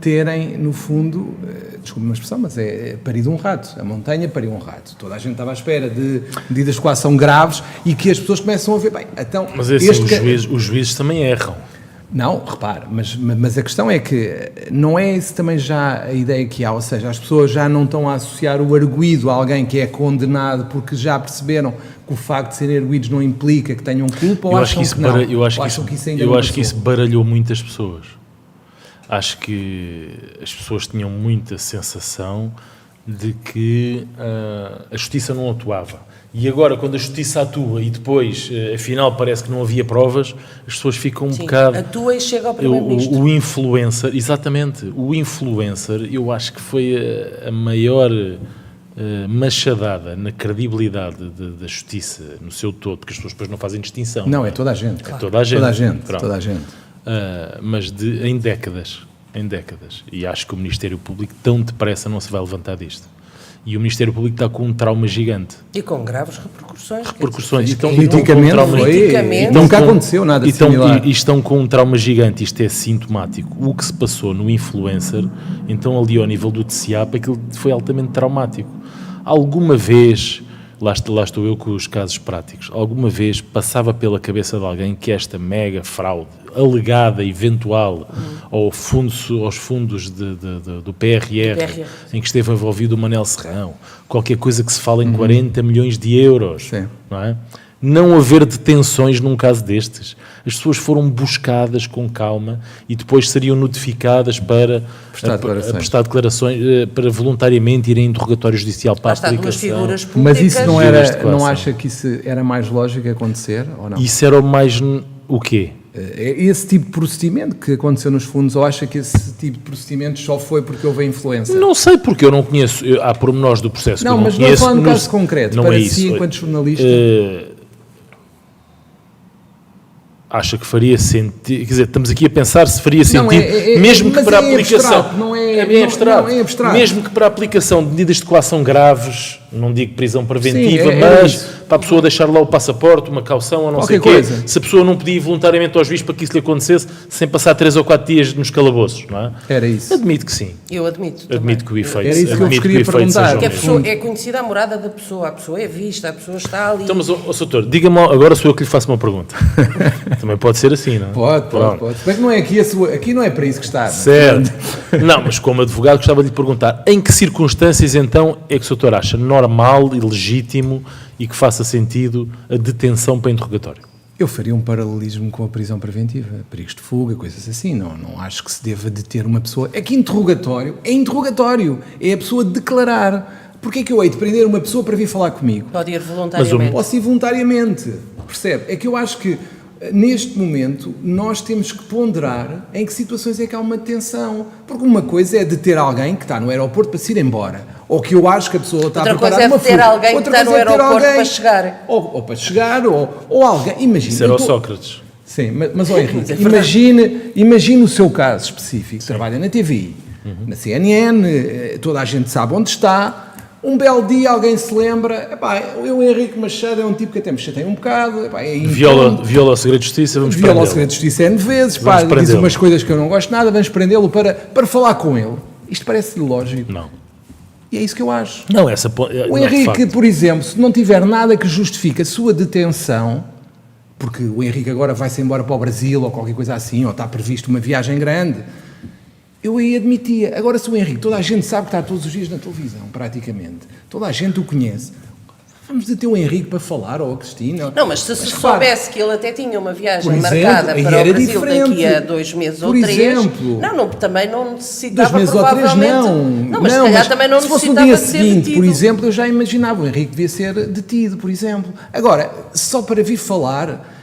terem, no fundo, desculpe uma expressão, mas é parido um rato. A montanha pariu um rato. Toda a gente estava à espera de medidas de coação graves e que as pessoas começam a ver, bem, então... Mas assim, os juízes também erram. Não, repare, mas a questão é que não é isso também já a ideia que há, ou seja, as pessoas já não estão a associar o arguido a alguém que é condenado porque já perceberam que o facto de serem arguidos não implica que tenham culpa, ou acham que não? Eu acho que isso baralhou muitas pessoas. Acho que as pessoas tinham muita sensação de que a justiça não atuava. E agora, quando a justiça atua e depois, afinal, parece que não havia provas, as pessoas ficam um bocado... atua e chega ao primeiro-ministro. O influencer, exatamente, o influencer, eu acho que foi a maior machadada na credibilidade da justiça no seu todo, porque as pessoas depois não fazem distinção. Não, é toda a gente. É toda a gente. Toda a gente. Mas em décadas. E acho que o Ministério Público tão depressa não se vai levantar disto. E o Ministério Público está com um trauma gigante. E com graves repercussões. Repercussões. Politicamente nunca aconteceu nada similar. E estão com um trauma gigante. Isto é sintomático. O que se passou no influencer, então ali ao nível do TCAP, aquilo foi altamente traumático. Alguma vez, lá estou eu com os casos práticos, alguma vez passava pela cabeça de alguém que esta mega fraude, alegada, eventual, aos fundos do PRR, em que esteve envolvido o Manel Serrão, qualquer coisa que se fala em 40 milhões de euros, não é? Não haver detenções num caso destes. As pessoas foram buscadas com calma e depois seriam notificadas para prestar declarações, para voluntariamente irem a interrogatório judicial para a aplicação. Mas isso não acha que isso era mais lógico acontecer, ou não? Isso era o mais... o quê? Esse tipo de procedimento que aconteceu nos fundos, ou acha que esse tipo de procedimento só foi porque houve a influência? Não sei, porque eu não conheço. Há pormenores do processo que eu não conheço. Não, mas não falando de caso concreto, não para é si, isso. enquanto jornalista... Acha que faria sentido, quer dizer, estamos aqui a pensar se faria sentido, mesmo que para a aplicação, é abstrato. Mesmo que para a aplicação de medidas de coação graves, não digo prisão preventiva, mas para a pessoa deixar lá o passaporte, uma caução ou não sei o quê, se a pessoa não pedir voluntariamente ao juiz para que isso lhe acontecesse, sem passar 3 ou 4 dias nos calabouços, não é? Era isso. Admito que sim. Eu admito. Admito que o efeito. Era isso que eu vos queria perguntar. Porque a pessoa é conhecida a morada da pessoa, a pessoa é vista, a pessoa está ali. Então, mas, doutor, diga-me, agora sou eu que lhe faço uma pergunta. Também pode ser assim, não é? Pode. Mas não é aqui não é para isso que está. Certo. Não, mas como advogado gostava de lhe perguntar, em que circunstâncias então é que o doutor acha normal e legítimo e que faça sentido a detenção para interrogatório? Eu faria um paralelismo com a prisão preventiva, perigos de fuga, coisas assim. Não acho que se deva deter uma pessoa. É que interrogatório, é a pessoa declarar. Porquê é que eu hei de prender uma pessoa para vir falar comigo? Pode ir voluntariamente. Posso ir voluntariamente, percebe? É que eu acho que neste momento nós temos que ponderar em que situações é que há uma detenção, porque uma coisa é deter alguém que está no aeroporto para se ir embora, ou que eu acho que a pessoa está a preparar uma fuga. Outra coisa é deter alguém que está no aeroporto para chegar. Ou para chegar, ou alguém, imagina. Isso era o Sócrates. Sim, mas Henrique, imagine o seu caso específico, trabalha na TVI, na CNN, toda a gente sabe onde está. Um belo dia alguém se lembra, o Henrique Machado é um tipo que até me chateia um bocado, viola o segredo de justiça, vamos prendê-lo. Viola o segredo de justiça N vezes, diz umas coisas que eu não gosto nada, vamos prendê-lo para falar com ele. Isto parece lógico. Não. E é isso que eu acho. Não, o Henrique, por exemplo, se não tiver nada que justifique a sua detenção, porque o Henrique agora vai-se embora para o Brasil ou qualquer coisa assim, ou está previsto uma viagem grande, eu aí admitia. Agora, se o Henrique, toda a gente sabe que está todos os dias na televisão, praticamente, toda a gente o conhece, vamos deter o Henrique para falar, ou a Cristina... Não, mas se soubesse que ele até tinha uma viagem marcada para o Brasil daqui a 2 meses ou 3... também não necessitava, 2 meses provavelmente... ou 3 não, mas se calhar também não necessitava de ser detido. Por exemplo, eu já imaginava, o Henrique devia ser detido, por exemplo. Agora, só para vir falar...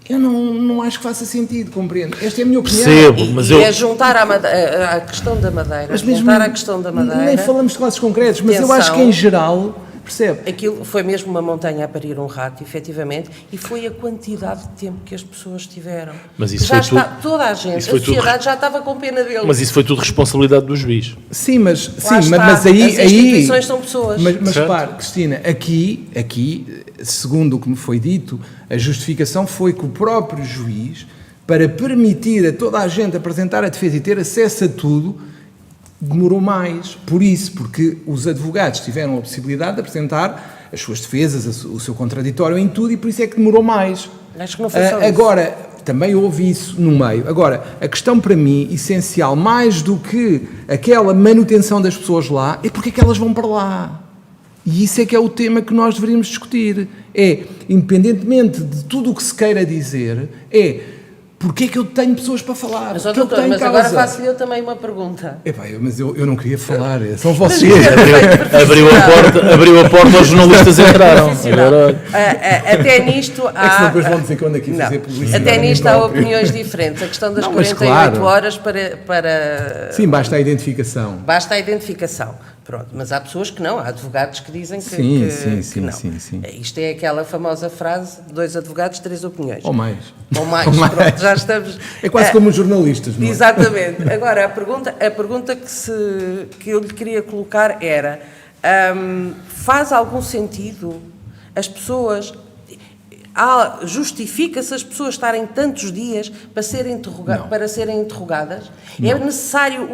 Eu não acho que faça sentido, compreendo. Esta é a minha opinião. Percebo, mas eu... É juntar a questão da Madeira, Mas mesmo, juntar a questão da Madeira... Nem falamos de classes concretas, mas eu acho que em geral, percebe? Aquilo foi mesmo uma montanha a parir um rato, efetivamente, e foi a quantidade de tempo que as pessoas tiveram. Mas isso já foi está, toda a gente, a sociedade já estava com pena dele. Mas isso foi tudo responsabilidade do juiz. Sim, mas As instituições são pessoas. Mas repare, Cristina, aqui, segundo o que me foi dito, a justificação foi que o próprio juiz, para permitir a toda a gente apresentar a defesa e ter acesso a tudo, demorou mais. Por isso, porque os advogados tiveram a possibilidade de apresentar as suas defesas, o seu contraditório em tudo, e por isso é que demorou mais. Acho que não foi só agora, também houve isso no meio. Agora, a questão para mim, essencial, mais do que aquela manutenção das pessoas lá, é porque é que elas vão para lá. E isso é que é o tema que nós deveríamos discutir. É, independentemente de tudo o que se queira dizer, porque é que eu tenho pessoas para falar? Mas, doutor, mas agora faço-lhe eu também uma pergunta. Mas eu não queria falar, são vocês. Abriu a porta, os jornalistas entraram. Agora... Até nisto há... É que senão depois vão dizer quando aqui fazer publicidade. Até nisto há opiniões diferentes. A questão das 48 horas para... Sim, basta a identificação. Basta a identificação. Pronto, mas há pessoas que não, há advogados que dizem que não. Sim. Isto é aquela famosa frase, 2 advogados, 3 opiniões. Ou mais. Pronto, já estamos... É quase como os jornalistas, não é? Exatamente. Agora, a pergunta que eu lhe queria colocar era, faz algum sentido as pessoas... Justifica-se as pessoas estarem tantos dias para serem interrogadas? Não. É necessário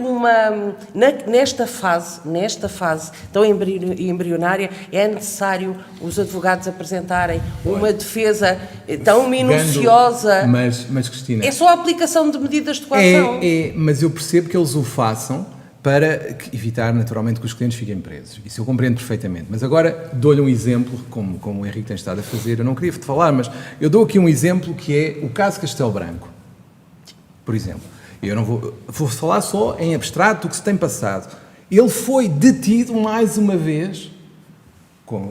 nesta fase tão embrionária, é necessário os advogados apresentarem uma defesa tão minuciosa? Mas Cristina... É só a aplicação de medidas de coação? Mas eu percebo que eles o façam para evitar, naturalmente, que os clientes fiquem presos. Isso eu compreendo perfeitamente. Mas agora dou-lhe um exemplo, como o Henrique tem estado a fazer. Eu não queria te falar, mas eu dou aqui um exemplo que é o caso Castelo Branco. Por exemplo, eu não vou falar só em abstrato do que se tem passado. Ele foi detido mais uma vez,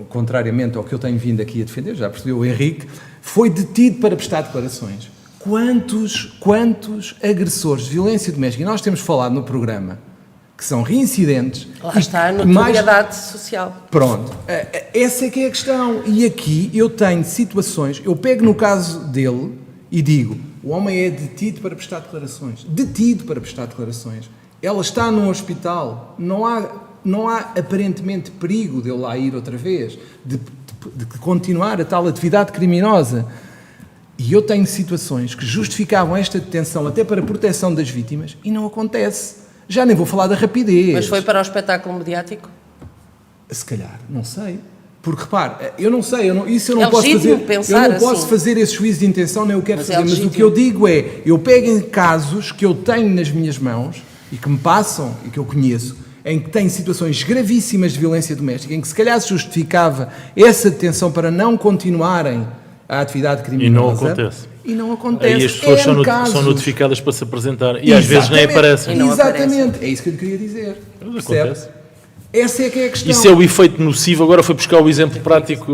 contrariamente ao que eu tenho vindo aqui a defender, já percebeu o Henrique, foi detido para prestar declarações. Quantos agressores de violência doméstica, e nós temos falado no programa, que são reincidentes. Lá está a notoriedade social. Pronto, essa é que é a questão. E aqui eu tenho situações, eu pego no caso dele e digo, o homem é detido para prestar declarações. Detido para prestar declarações. Ela está num hospital, não há aparentemente perigo dele lá ir outra vez, de continuar a tal atividade criminosa. E eu tenho situações que justificavam esta detenção até para a proteção das vítimas e não acontece. Já nem vou falar da rapidez. Mas foi para o espetáculo mediático? Se calhar, não sei. Porque, repare, eu não sei, eu não posso fazer esse juízo de intenção, nem eu quero fazer, mas o que eu digo é, eu pego em casos que eu tenho nas minhas mãos e que me passam e que eu conheço, em que tem situações gravíssimas de violência doméstica, em que se calhar se justificava essa detenção para não continuarem a atividade criminosa. E não acontece. Aí as pessoas são notificadas para se apresentar e às vezes nem aparecem. Exatamente, é isso que eu lhe queria dizer. Acontece. Essa é que é a questão. Isso é o efeito nocivo. Agora foi buscar o exemplo prático.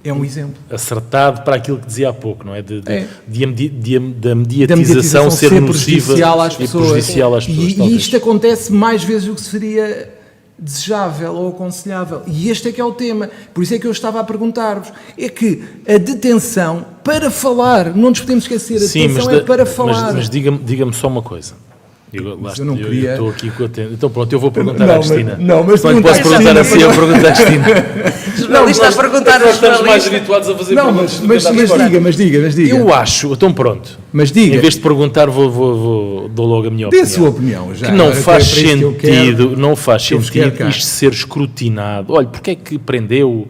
É um exemplo. Acertado para aquilo que dizia há pouco, não é? Da mediatização ser nociva prejudicial às pessoas. E prejudicial às pessoas. E isto acontece mais vezes do que seria desejável ou aconselhável. E este é que é o tema. Por isso é que eu estava a perguntar-vos. É que a detenção, para falar, não nos podemos esquecer, a detenção é para falar. Mas diga-me só uma coisa. Eu estou aqui com a Então pronto, eu vou perguntar à Cristina. Mas posso perguntar assim, eu pergunto à Cristina. Jornalista a perguntar aos estamos mais habituados a fazer perguntas. Mas diga. Eu acho, então pronto. Mas diga. Em vez de perguntar, dou logo a minha opinião. Dê a sua opinião. Já. Que não faz sentido isto ser escrutinado. Olha, porque é que prendeu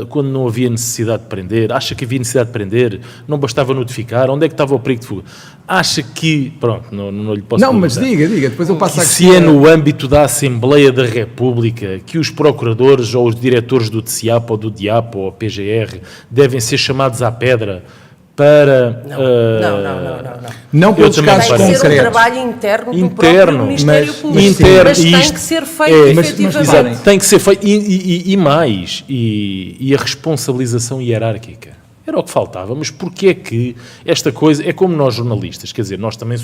quando não havia necessidade de prender? Acha que havia necessidade de prender? Não bastava notificar? Onde é que estava o perigo de fuga? Acha que... Pronto, não lhe posso perguntar. Mas diga, depois eu passo a se é no âmbito da Assembleia da República que os procuradores ou os diretores do TCIAP ou do DIAP ou PGR devem ser chamados à pedra para... Não pelos casos concretos. Tem que ser um trabalho interno do próprio Ministério Público. Mas tem que ser feito efetivamente. Tem que ser feito e mais. E a responsabilização hierárquica. Era o que faltava, mas porquê é que esta coisa é como nós jornalistas, quer dizer, nós também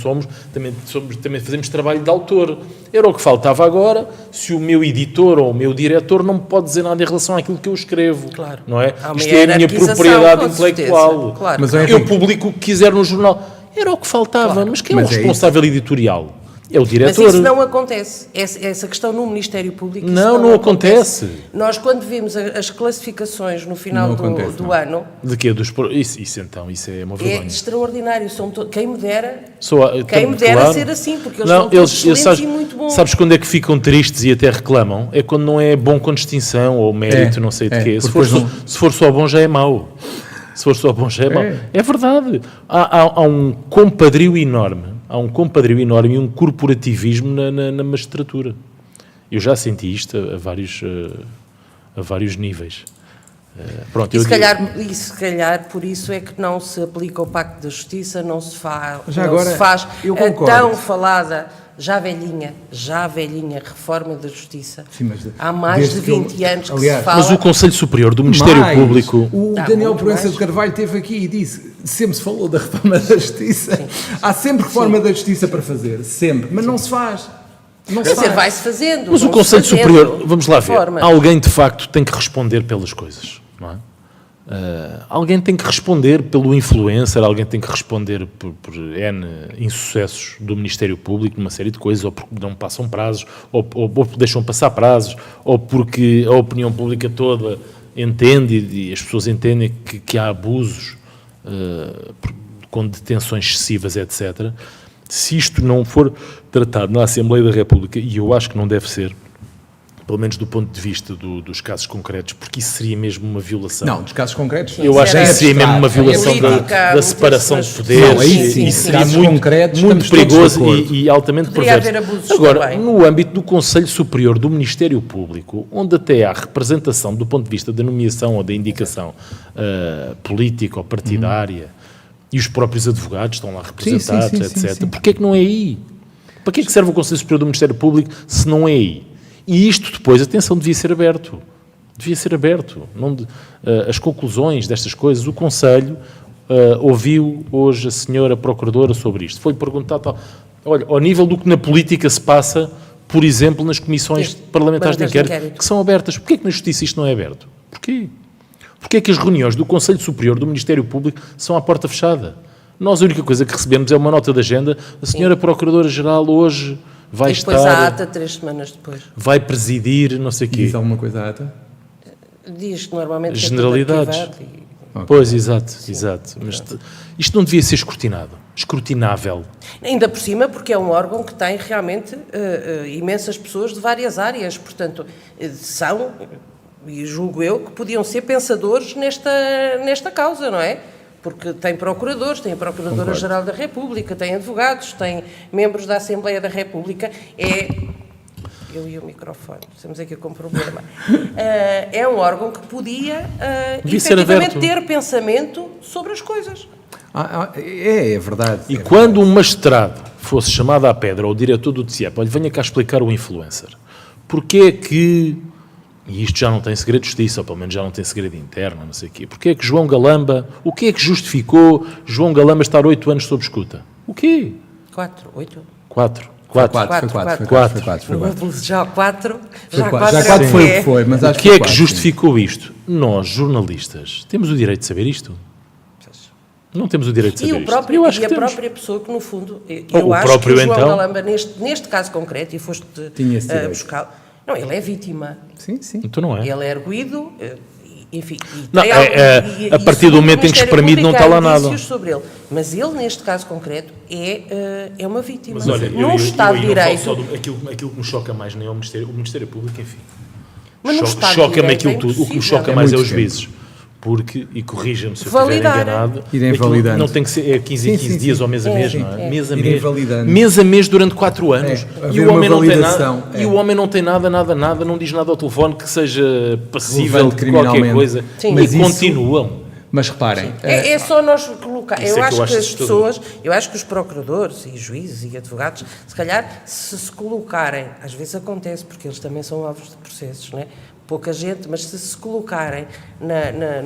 também fazemos trabalho de autor. Era o que faltava agora, se o meu editor ou o meu diretor não me pode dizer nada em relação àquilo que eu escrevo. Claro. Não é? Há uma Isto é a minha hierarquização, propriedade com intelectual. certeza. Claro. Mas Eu publico o que quiser no jornal. Era o que faltava, Claro. mas quem é o Mas é responsável editorial? É o Mas diretor. isso não acontece. Essa questão no Ministério Público isso Não acontece. Nós, quando vimos as classificações no final Não do acontece, não. ano, De quê? Isso é uma é vergonha. extraordinário. Quem me dera, Quem me dera ser assim, porque eles são todos excelentes sabes, e muito bons. sabes quando é que ficam tristes e até reclamam? É quando não é bom com distinção ou mérito, não sei de quê. Se for só bom já é mau. Se for só bom já é mau. É verdade. Há um compadrio enorme. Há um compadrio enorme e um corporativismo na magistratura. Eu já senti isto a vários níveis. Pronto, E se calhar por isso é que não se aplica o Pacto da Justiça, não se faz eu a concordo. tão falada, já velhinha reforma da Justiça. Sim, mas há mais de desde que eu- 20 anos que aliás, se fala. Mas o Conselho Superior do Ministério Mais, Público... O Há Daniel muito Proença mais. de Carvalho esteve aqui e disse: sempre se falou da reforma da Justiça. Há sempre reforma da Justiça para fazer, sempre, mas não se faz. Não Quer se dizer, faz. vai-se fazendo. Mas o vão-se Conselho fazendo Superior, vamos lá ver, reformas. alguém de facto tem que responder pelas coisas, não é? Alguém tem que responder pelo influencer, alguém tem que responder por N insucessos do Ministério Público numa série de coisas, ou porque não passam prazos, ou deixam passar prazos, ou porque a opinião pública toda entende e as pessoas entendem que há abusos com detenções excessivas, etc. Se isto não for tratado na Assembleia da República, e eu acho que não deve ser, pelo menos do ponto de vista dos casos concretos, porque isso seria mesmo uma violação. Não, dos casos concretos. Eu acho que isso seria mesmo uma violação política, da separação de muitas poderes. Não, aí sim, Isso seria casos muito, concretos, muito estamos todos de perigoso acordo. e altamente Poderia perverso. haver abusos Agora, também. no âmbito do Conselho Superior do Ministério Público, onde até há representação do ponto de vista da nomeação ou da indicação política ou partidária, e os próprios advogados estão lá representados, sim, etc. Porquê é que não é aí? Para que é que serve o Conselho Superior do Ministério Público se não é aí? E isto depois, atenção, devia ser aberto. Devia ser aberto. As conclusões destas coisas, o Conselho ouviu hoje a senhora Procuradora sobre isto. Foi perguntado, olha, ao nível do que na política se passa, por exemplo, nas comissões parlamentares de inquérito, que são abertas. Porquê é que na Justiça isto não é aberto? Porquê? Porquê é que as reuniões do Conselho Superior do Ministério Público são à porta fechada? Nós a única coisa que recebemos é uma nota de agenda, a senhora Procuradora-Geral hoje vai E depois estar... a ata 3 semanas depois. vai presidir, não sei o quê. Diz alguma coisa à ata? Diz que normalmente Generalidades. é tudo arquivado Pois, exato. Mas isto não devia ser escrutinável. Ainda por cima, porque é um órgão que tem realmente imensas pessoas de várias áreas, portanto, são, e julgo eu, que podiam ser pensadores nesta causa, não é? Porque tem procuradores, tem a Procuradora-Geral da República, tem advogados, tem membros da Assembleia da República. Eu e o microfone, estamos aqui com um problema. É um órgão que podia efetivamente ter pensamento sobre as coisas. É verdade. E quando um magistrado fosse chamado à pedra, ou o diretor do TCEP, olha, venha cá explicar o influencer. Porquê é que, e isto já não tem segredo de justiça, ou pelo menos já não tem segredo interno, não sei o quê, porquê é que João Galamba, o que é que justificou João Galamba estar 8 anos sob escuta? O quê? 4, 8? 4. Foi 4. Já 4. Já 4 foi o que foi, mas acho O que é que quatro, justificou isto? Nós, jornalistas, temos o direito de saber isto? Não temos o direito de saber isto. Eu acho que a própria pessoa que, no fundo, eu acho próprio, que o João então, Galamba, neste caso concreto, e foste buscá-lo, não, ele é vítima. Sim. Então não é. Ele é arguido, enfim. Não, a partir do momento em que espremido não está lá nada. Sobre ele. Mas ele, neste caso concreto, é uma vítima. Mas olha, num Estado de Direito... Aquilo que me choca mais nem é o Ministério Público, enfim. Mas no Estado de Choca-me Direito aquilo tudo. O que me choca É mais é muito os tempo. juízes. Porque, e corrija-me se eu estiver Validar. enganado, Irem aquilo validando. não tem que ser 15 em 15 dias ou mês a mês, não é? Mês a Irem mês. validando. Mês a mês durante 4 anos. haver E o homem uma não tem validação, nada, e o homem não tem nada, não diz nada ao telefone que seja passível Relevante de qualquer criminalmente. coisa. Sim. E Mas isso- continuam. Mas reparem, É só nós colocar. Isso Eu é que acho eu que acho as assustador. pessoas, eu acho que os procuradores e juízes e advogados, se calhar, se colocarem, às vezes acontece, porque eles também são alvos de processos, não é? pouca gente, mas se colocarem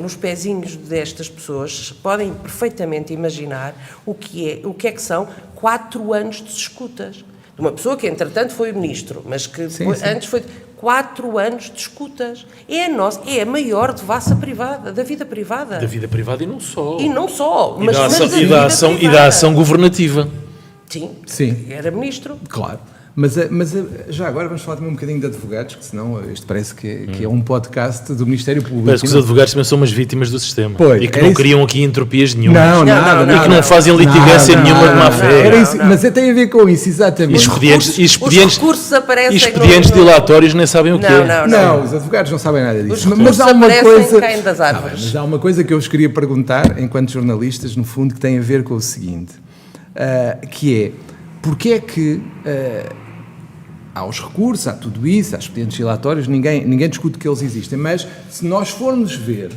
nos pezinhos destas pessoas, podem perfeitamente imaginar o que é que são 4 anos de escutas. De uma pessoa que, entretanto, foi ministro, mas que antes foi 4 anos de escutas. É a maior devassa privada, da vida privada. Da vida privada e não só. E não só, E da ação governativa. Sim, era ministro. Claro. Mas já agora vamos falar também um bocadinho de advogados, que senão isto parece que é um podcast do Ministério Público. Parece que os advogados também são umas vítimas do sistema. Pois, e que não criam aqui entropias nenhumas. Não, e que não fazem litigância nenhuma de má fé. Mas tem a ver com isso, exatamente. Os recursos aparecem... E expedientes dilatórios nem sabem o que é. Não, os advogados não sabem nada disso. Mas há uma coisa... caem das árvores. Mas há uma coisa que eu vos queria perguntar, enquanto jornalistas, no fundo, que tem a ver com o seguinte, que é, porque é que... há os recursos, há tudo isso, há expedientes dilatórios, ninguém discute que eles existem, mas se nós formos ver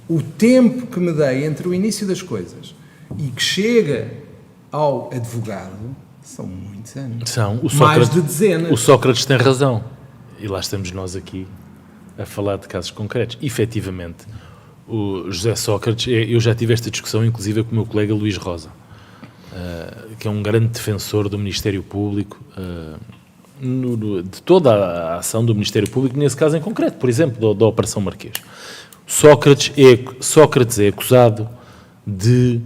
o tempo que me dei entre o início das coisas e que chega ao advogado, são muitos anos. Mais de dezenas. O Sócrates tem razão. E lá estamos nós aqui a falar de casos concretos. Efetivamente, o José Sócrates, eu já tive esta discussão, inclusive com o meu colega Luís Rosa, que é um grande defensor do Ministério Público, de toda a ação do Ministério Público, nesse caso em concreto, por exemplo, da Operação Marquês. Sócrates é acusado de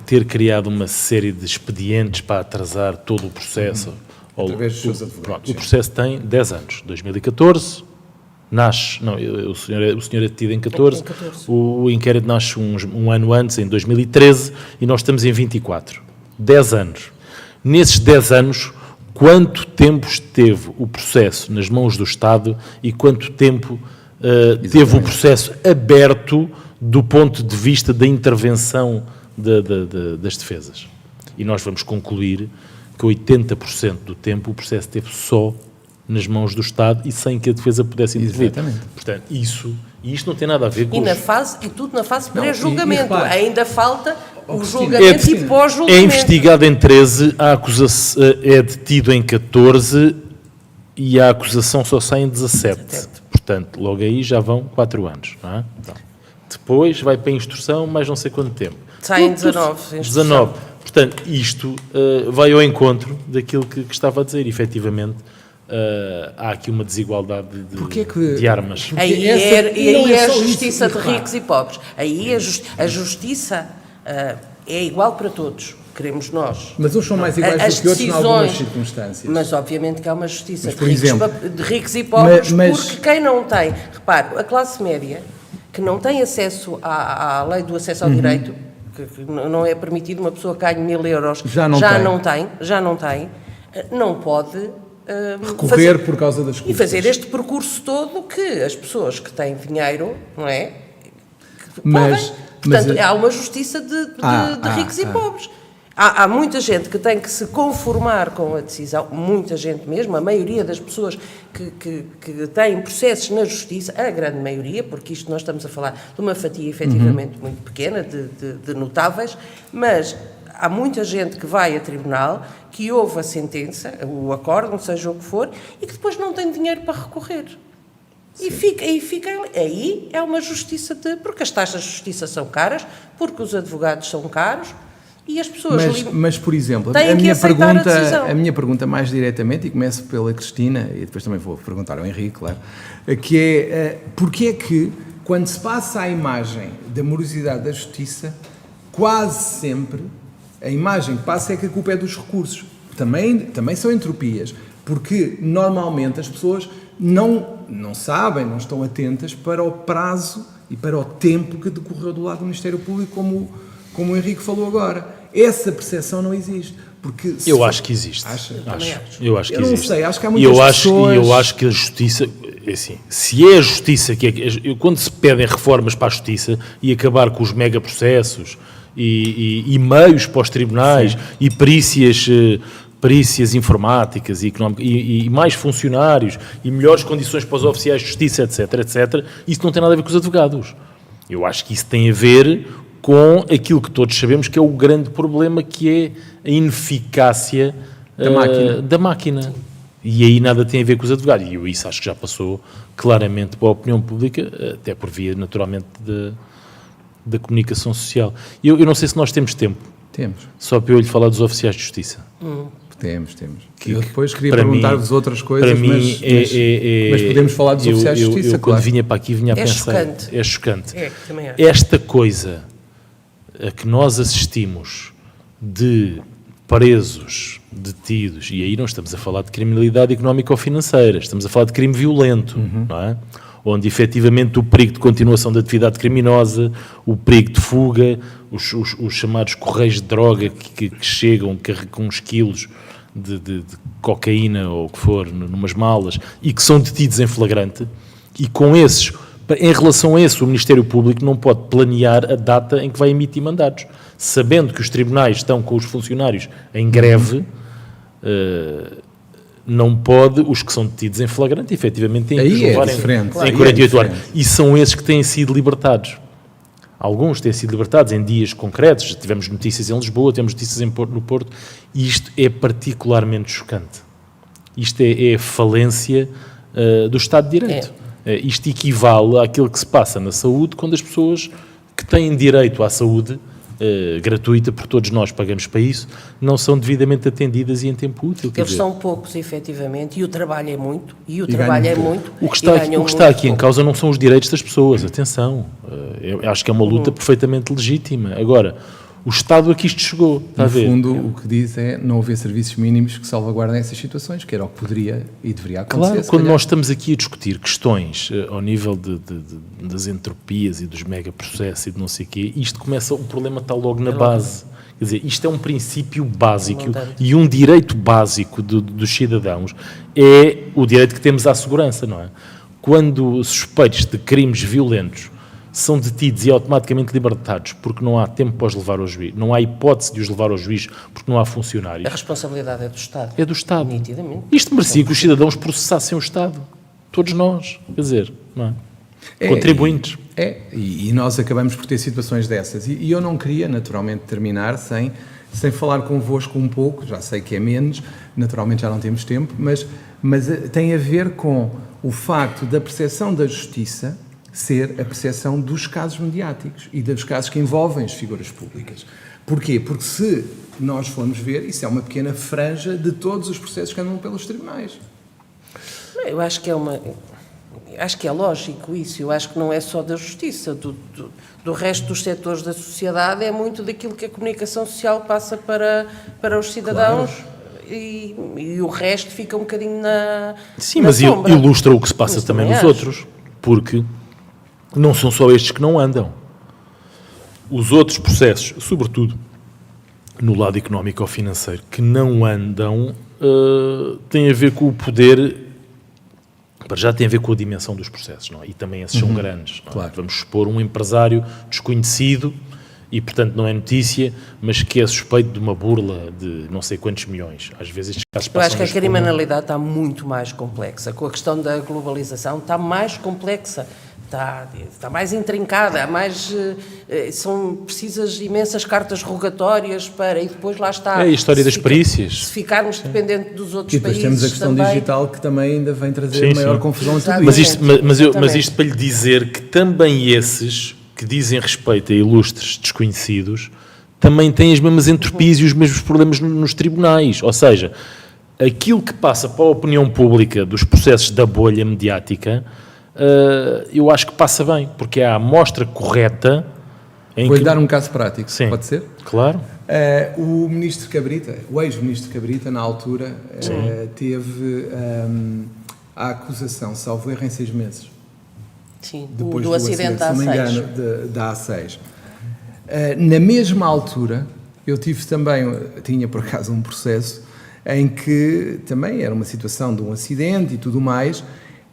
ter criado uma série de expedientes para atrasar todo o processo. Através dos seus advogados. O processo tem 10 anos. 2014, nasce... Não, o senhor é detido em 14, o inquérito nasce um ano antes, em 2013, e nós estamos em 24. 10 anos. Nesses 10 anos... Quanto tempo esteve o processo nas mãos do Estado e quanto tempo teve o processo aberto do ponto de vista da intervenção das defesas? E nós vamos concluir que 80% do tempo o processo esteve só nas mãos do Estado e sem que a defesa pudesse intervir. Exatamente. Portanto, isto não tem nada a ver com... E tudo na fase pré-julgamento. Ainda falta... O julgamento e pós-julgamento. É investigado em 13, a acusação é detido em 14 e a acusação só sai em 17. Portanto, logo aí já vão 4 anos. Não é? Então, depois vai para a instrução mais não sei quanto tempo. Sai em 19. 19. Portanto, isto vai ao encontro daquilo que estava a dizer. Efetivamente, há aqui uma desigualdade de armas. Aí é a justiça de ricos e pobres. Aí a justiça... é igual para todos, queremos nós. Mas uns são mais iguais do que outros em algumas circunstâncias. Mas obviamente que há uma justiça de ricos e pobres, porque quem não tem... Repare, a classe média, que não tem acesso à lei do acesso ao direito, que não é permitido uma pessoa que ganhe 1.000 euros, já não tem, não pode... recorrer por causa das custas. E fazer este percurso todo que as pessoas que têm dinheiro, não é? Portanto, há uma justiça de ricos e pobres. Há muita gente que tem que se conformar com a decisão, muita gente mesmo, a maioria das pessoas que têm processos na justiça, a grande maioria, porque isto nós estamos a falar de uma fatia efetivamente muito pequena, de notáveis, mas há muita gente que vai a tribunal, que ouve a sentença, o acórdão, seja o que for, e que depois não tem dinheiro para recorrer. Aí é uma justiça porque as taxas de justiça são caras, porque os advogados são caros e as pessoas... Mas por exemplo, a minha pergunta mais diretamente, e começo pela Cristina, e depois também vou perguntar ao Henrique, claro, que é, porque é que, quando se passa a imagem da morosidade da justiça, quase sempre a imagem que passa é que a culpa é dos recursos. Também são entropias, porque normalmente as pessoas não sabem, não estão atentas para o prazo e para o tempo que decorreu do lado do Ministério Público, como o Henrique falou agora. Essa percepção não existe. Porque eu acho que existe. Eu acho que existe. Não sei, acho que há muitas pessoas... Eu acho que a justiça... Assim, se é a justiça que quando se pedem reformas para a justiça e acabar com os megaprocessos e meios para os tribunais e perícias informáticas e económicas e mais funcionários e melhores condições para os oficiais de justiça, etc., isso não tem nada a ver com os advogados. Eu acho que isso tem a ver com aquilo que todos sabemos que é o grande problema, que é a ineficácia da máquina. E aí nada tem a ver com os advogados. E eu isso acho que já passou claramente para a opinião pública, até por via, naturalmente, da comunicação social. Eu não sei se nós temos tempo. Temos. Só para eu lhe falar dos oficiais de justiça. Temos. Eu depois queria para perguntar-vos outras coisas, para mim mas podemos falar dos oficiais de justiça, eu, claro. quando vinha para aqui, vinha a pensar... Chocante. É chocante. Também acho. Esta coisa a que nós assistimos de presos, detidos, e aí não estamos a falar de criminalidade económica ou financeira, estamos a falar de crime violento, não é? Onde efetivamente o perigo de continuação da atividade criminosa, o perigo de fuga, os chamados correios de droga que chegam com uns quilos de cocaína ou o que for, numas malas, e que são detidos em flagrante, e com esses, em relação a esse, o Ministério Público não pode planear a data em que vai emitir mandados, sabendo que os tribunais estão com os funcionários em greve, não pode, os que são detidos em flagrante, efetivamente têm que os levar em 48 horas. E são esses que têm sido libertados. Alguns têm sido libertados em dias concretos, tivemos notícias em Lisboa, temos notícias no Porto, e isto é particularmente chocante. Isto é a falência do Estado de Direito. Isto equivale àquilo que se passa na saúde, quando as pessoas que têm direito à saúde gratuita, porque todos nós pagamos para isso, não são devidamente atendidas e em tempo útil. Eles são poucos, efetivamente, e o trabalho é muito, O que está aqui em causa não são os direitos das pessoas, atenção, eu acho que é uma luta perfeitamente legítima. Agora, o Estado a que isto chegou, está a ver? No fundo, o que diz é não haver serviços mínimos que salvaguardem essas situações, que era o que poderia e deveria acontecer. Claro, quando nós estamos aqui a discutir questões ao nível das entropias e dos megaprocessos e de não sei o quê, o problema está logo na base. Quer dizer, isto é um princípio básico e um direito básico dos cidadãos é o direito que temos à segurança, não é? Quando suspeitos de crimes violentos são detidos e automaticamente libertados porque não há tempo para os levar ao juiz, não há hipótese de os levar ao juiz porque não há funcionários. A responsabilidade é do Estado. É do Estado. Nitidamente. Isto merecia que os cidadãos processassem o Estado. Todos nós. Quer dizer, não é? Contribuintes. E nós acabamos por ter situações dessas. E eu não queria, naturalmente, terminar sem falar convosco um pouco, já sei que é menos, naturalmente já não temos tempo, mas tem a ver com o facto da percepção da justiça ser a percepção dos casos mediáticos e dos casos que envolvem as figuras públicas. Porquê? Porque se nós formos ver, isso é uma pequena franja de todos os processos que andam pelos tribunais. Eu acho que acho que é lógico isso. Eu acho que não é só da justiça, do resto dos setores da sociedade, é muito daquilo que a comunicação social passa para os cidadãos. Claro. E o resto fica um bocadinho na Sim, mas sombra. Ilustra o que se passa também nos outros, porque não são só estes que não andam. Os outros processos, sobretudo no lado económico ou financeiro, que não andam, têm a ver com o poder, para já tem a ver com a dimensão dos processos, não é? E também esses são grandes. Não é? Claro. Vamos supor um empresário desconhecido e, portanto, não é notícia, mas que é suspeito de uma burla de não sei quantos milhões. Às vezes estes casos passam. Eu acho que a criminalidade está muito mais complexa. Com a questão da globalização está mais complexa. Está mais intrincada, são precisas imensas cartas rogatórias e depois lá está. É a história das perícias. Se ficarmos dependentes dos outros países. E depois temos a questão digital que também ainda vem trazer maior confusão a tudo isso. Mas isto para lhe dizer que também esses que dizem respeito a ilustres desconhecidos também têm as mesmas entropias e os mesmos problemas nos tribunais. Ou seja, aquilo que passa para a opinião pública dos processos da bolha mediática, eu acho que passa bem, porque é a amostra correta. Vou-lhe dar um caso prático, sim, pode ser? Claro. O ministro Cabrita, o ex-ministro Cabrita, na altura, teve a acusação, salvo erro, em 6 meses. Sim, depois do acidente da A6. Se não me engano, da A6. Na mesma altura, eu tinha por acaso um processo em que também era uma situação de um acidente e tudo mais,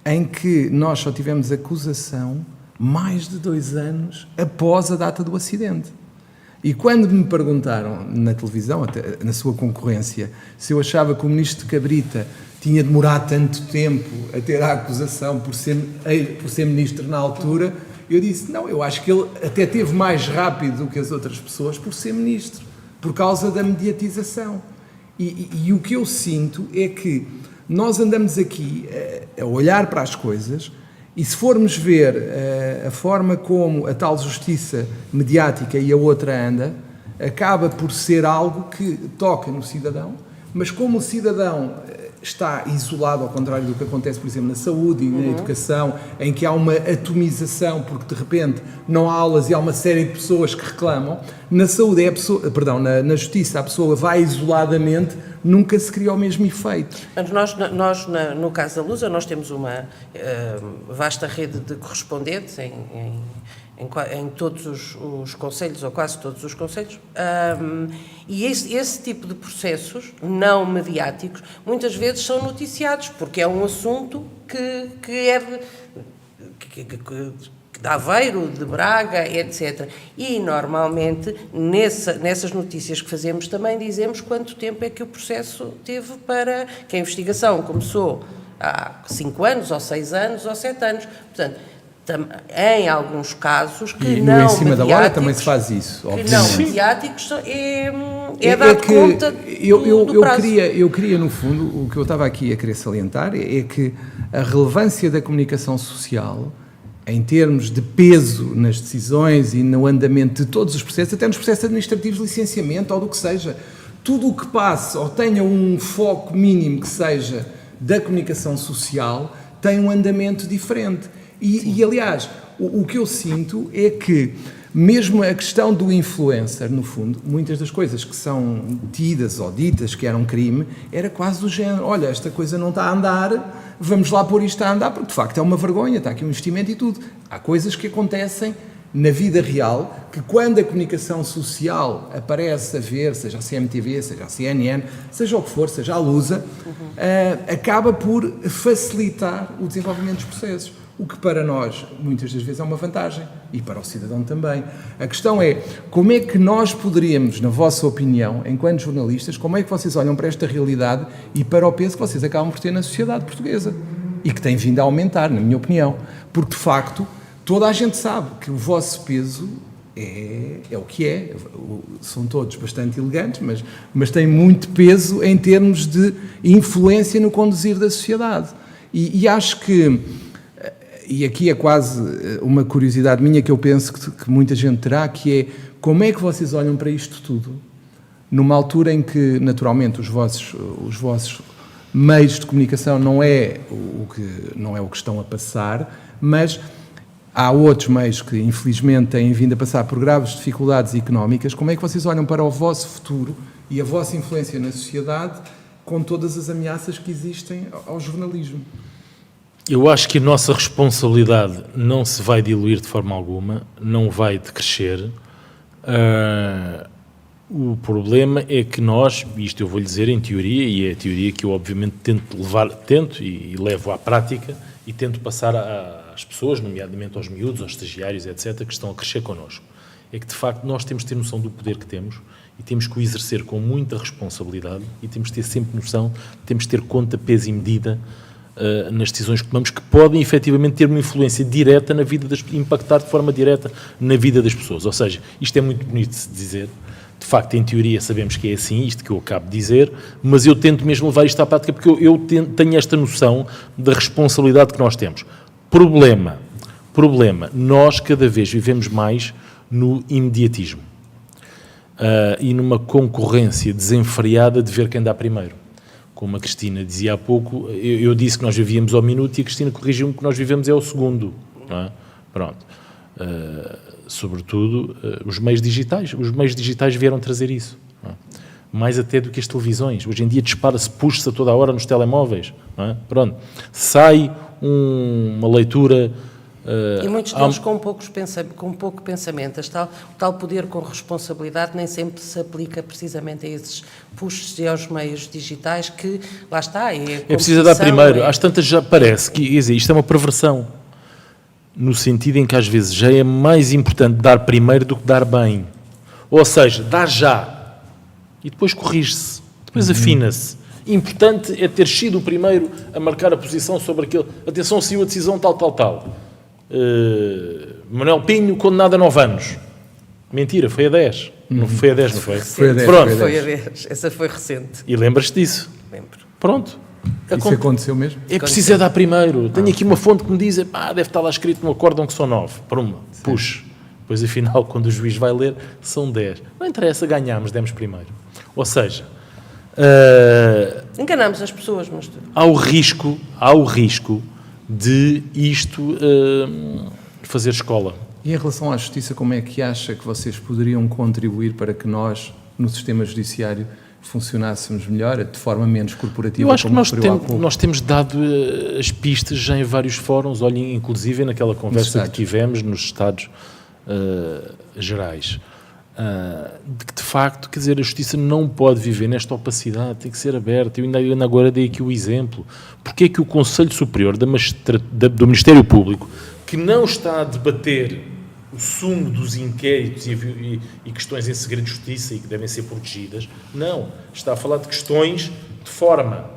em que nós só tivemos acusação mais de 2 anos após a data do acidente. E quando me perguntaram na televisão, até na sua concorrência, se eu achava que o ministro Cabrita tinha demorado tanto tempo a ter a acusação por ser ministro na altura, eu disse, não, eu acho que ele até teve mais rápido do que as outras pessoas por ser ministro, por causa da mediatização. E o que eu sinto é que Nós andamos aqui a olhar para as coisas e se formos ver a forma como a tal justiça mediática e a outra anda, acaba por ser algo que toca no cidadão, mas como o cidadão está isolado, ao contrário do que acontece, por exemplo, na saúde e na educação, em que há uma atomização, porque de repente não há aulas e há uma série de pessoas que reclamam, na saúde, na justiça, a pessoa vai isoladamente, nunca se cria o mesmo efeito. Nós no caso da Lusa, nós temos uma vasta rede de correspondentes em todos os concelhos, ou quase todos os concelhos, e esse tipo de processos não mediáticos muitas vezes são noticiados, porque é um assunto que é de Aveiro, de Braga, etc. E normalmente nessas notícias que fazemos também dizemos quanto tempo é que o processo teve para que a investigação começou há 5 anos, ou 6 anos, ou 7 anos. Portanto, em alguns casos que e não em cima da hora também se faz isso, que obviamente. não mediáticos é dado conta do prazo. Eu queria, no fundo, o que eu estava aqui a querer salientar é que a relevância da comunicação social, em termos de peso nas decisões e no andamento de todos os processos, até nos processos administrativos de licenciamento ou do que seja, tudo o que passe ou tenha um foco mínimo que seja da comunicação social tem um andamento diferente. E aliás, o que eu sinto é que, mesmo a questão do influencer, no fundo, muitas das coisas que são tidas ou ditas que eram crime, era quase do género, olha, esta coisa não está a andar, vamos lá pôr isto a andar, porque de facto é uma vergonha, está aqui um investimento e tudo. Há coisas que acontecem na vida real, que quando a comunicação social aparece a ver, seja a CMTV, seja a CNN, seja o que for, seja a Lusa, acaba por facilitar o desenvolvimento dos processos. O que para nós, muitas das vezes, é uma vantagem. E para o cidadão também. A questão é, como é que nós poderíamos, na vossa opinião, enquanto jornalistas, como é que vocês olham para esta realidade e para o peso que vocês acabam por ter na sociedade portuguesa? E que tem vindo a aumentar, na minha opinião. Porque, de facto, toda a gente sabe que o vosso peso é o que é. São todos bastante elegantes, mas têm muito peso em termos de influência no conduzir da sociedade. E acho que... E aqui é quase uma curiosidade minha que eu penso que muita gente terá, que é como é que vocês olham para isto tudo numa altura em que, naturalmente, os vossos meios de comunicação não é o que estão a passar, mas há outros meios que, infelizmente, têm vindo a passar por graves dificuldades económicas. Como é que vocês olham para o vosso futuro e a vossa influência na sociedade com todas as ameaças que existem ao jornalismo? Eu acho que a nossa responsabilidade não se vai diluir de forma alguma, não vai decrescer. O problema é que nós, isto eu vou-lhe dizer em teoria, e é a teoria que eu obviamente tento e levo à prática e tento passar às pessoas, nomeadamente aos miúdos, aos estagiários, etc., que estão a crescer connosco. É que de facto nós temos de ter noção do poder que temos e temos que o exercer com muita responsabilidade e temos de ter sempre noção, temos de ter conta, peso e medida nas decisões que tomamos, que podem efetivamente ter uma influência direta na vida impactar de forma direta na vida das pessoas. Ou seja, isto é muito bonito de se dizer, de facto, em teoria sabemos que é assim, isto que eu acabo de dizer, mas eu tento mesmo levar isto à prática porque eu tenho esta noção da responsabilidade que nós temos. Problema, nós cada vez vivemos mais no imediatismo e numa concorrência desenfreada de ver quem dá primeiro. Como a Cristina dizia há pouco, eu disse que nós vivíamos ao minuto e a Cristina corrigiu-me que nós vivemos ao segundo. Não é? Pronto. Sobretudo os meios digitais vieram trazer isso. Não é? Mais até do que as televisões. Hoje em dia dispara-se, puxa-se a toda a hora nos telemóveis. Não é? Pronto. Sai uma leitura... e muitos deles com pouco pensamento. O tal poder com responsabilidade nem sempre se aplica precisamente a esses puxos e aos meios digitais que, lá está, é preciso dar primeiro. Às tantas já parece que isto é uma perversão, no sentido em que às vezes já é mais importante dar primeiro do que dar bem. Ou seja, dar já e depois corrige-se, depois afina-se. Importante é ter sido o primeiro a marcar a posição sobre aquele. Atenção, saiu a decisão tal. Manuel Pinho condenado a 9 anos. Mentira, foi a 10. Não foi a 10, não foi? Foi a 10. Essa foi recente. E lembras-te disso? Lembro. Pronto. Isso aconteceu mesmo? É preciso dar primeiro. Tenho aqui uma fonte que me diz, deve estar lá escrito no acórdão que são 9. Puxa. Depois, afinal, quando o juiz vai ler, são 10. Não interessa, ganhámos, demos primeiro. Ou seja... enganamos as pessoas, mas... Há o risco de isto fazer escola. E em relação à justiça, como é que acha que vocês poderiam contribuir para que nós, no sistema judiciário, funcionássemos melhor, de forma menos corporativa? Eu acho que nós temos dado as pistas já em vários fóruns, olhem, inclusive naquela conversa que tivemos nos Estados Gerais, de que de facto, quer dizer, a justiça não pode viver nesta opacidade, tem que ser aberta. Eu ainda agora dei aqui o exemplo. Porque é que o Conselho Superior do Ministério Público, que não está a debater o sumo dos inquéritos e questões em segredo de justiça e que devem ser protegidas, não, está a falar de questões de forma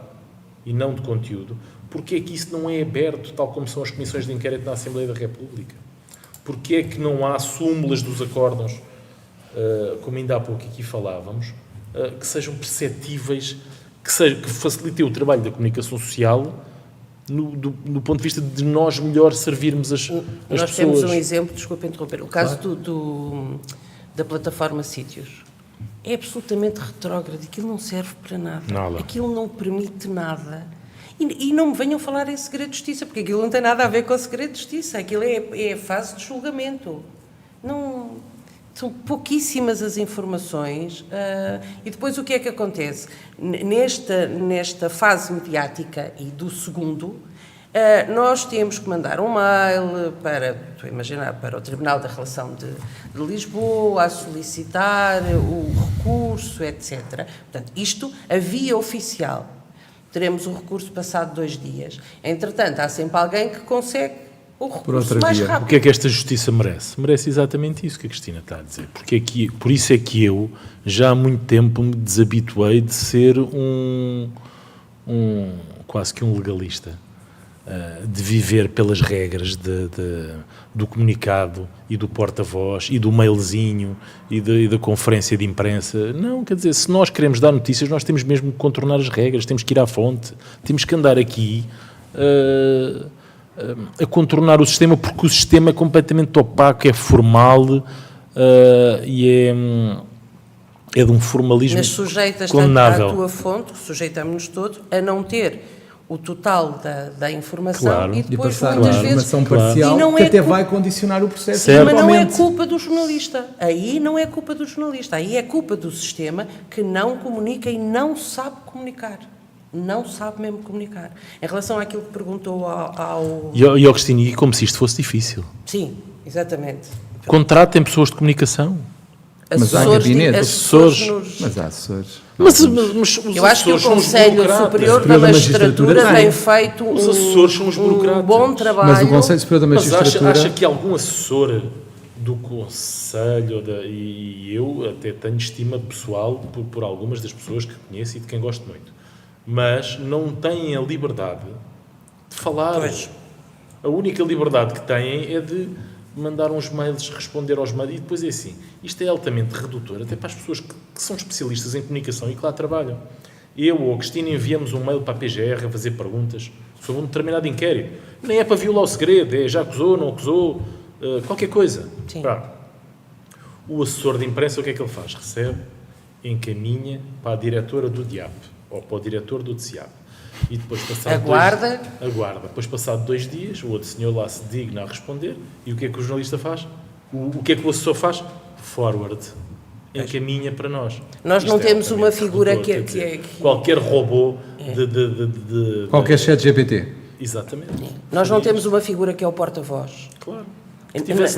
e não de conteúdo, porque é que isso não é aberto, tal como são as comissões de inquérito na Assembleia da República? Porque é que não há súmulas dos acórdãos, como ainda há pouco aqui falávamos, que sejam perceptíveis, que facilitem o trabalho da comunicação social no ponto de vista de nós melhor servirmos as pessoas. Nós temos um exemplo, desculpa interromper, o caso da plataforma Sítios. É absolutamente retrógrado, aquilo não serve para nada. Aquilo não permite nada. E não me venham falar em segredo de justiça, porque aquilo não tem nada a ver com o segredo de justiça, aquilo é a fase de julgamento. Não, são pouquíssimas as informações, e depois o que é que acontece? Nesta fase mediática e do segundo, nós temos que mandar um mail para o Tribunal da Relação de Lisboa, a solicitar o recurso, etc. Portanto, isto, a via oficial. Teremos o recurso passado 2 dias. Entretanto, há sempre alguém que consegue o recurso mais rápido. O que é que esta justiça merece? Merece exatamente isso que a Cristina está a dizer. Por isso é que eu já há muito tempo me desabituei de ser quase que um legalista, de viver pelas regras do comunicado e do porta-voz e do mailzinho e da conferência de imprensa. Não, quer dizer, se nós queremos dar notícias, nós temos mesmo que contornar as regras, temos que ir à fonte, temos que andar aqui a contornar o sistema, porque o sistema é completamente opaco, é formal e é de um formalismo mas sujeitas condenável. À tua fonte, sujeitamos-nos todos a não ter o total da informação, claro, e depois passar muitas uma vezes informação parcial, não que é até vai condicionar o processo. Certo. Mas não é culpa do jornalista. Aí não é culpa do jornalista. Aí é culpa do sistema que não comunica e não sabe comunicar. Não sabe mesmo comunicar. Em relação àquilo que perguntou ao... E ao Cristina, e como se isto fosse difícil. Sim, exatamente. Contratem pessoas de comunicação. Mas há gabinetes. Assessores. Mas há assessores. Mas os eu acho que o Conselho Superior da Magistratura tem feito os assessores são os burocratas. Bom trabalho. Mas o Conselho Superior da Magistratura... Mas acha que algum assessor do Conselho, e eu até tenho estima pessoal por algumas das pessoas que conheço e de quem gosto muito, mas não têm a liberdade de falar. Pois. A única liberdade que têm é de mandar uns mails, responder aos mails, e depois é assim. Isto é altamente redutor, até para as pessoas que são especialistas em comunicação e que lá trabalham. Eu ou a Cristina enviamos um mail para a PGR a fazer perguntas sobre um determinado inquérito. Nem é para violar o segredo, é já acusou, não acusou, qualquer coisa. Sim. O assessor de imprensa, o que é que ele faz? Recebe, encaminha para a diretora do DIAP ou para o diretor do DCIAP. E depois aguarda. Depois, passado 2 dias, o outro senhor lá se digna a responder. E o que é que o jornalista faz? O que é que o assessor faz? Forward. Encaminha para nós. Nós não temos uma figura redutor, que qualquer robô qualquer chat GPT. Exatamente. Nós não temos uma figura que é o porta-voz. Claro.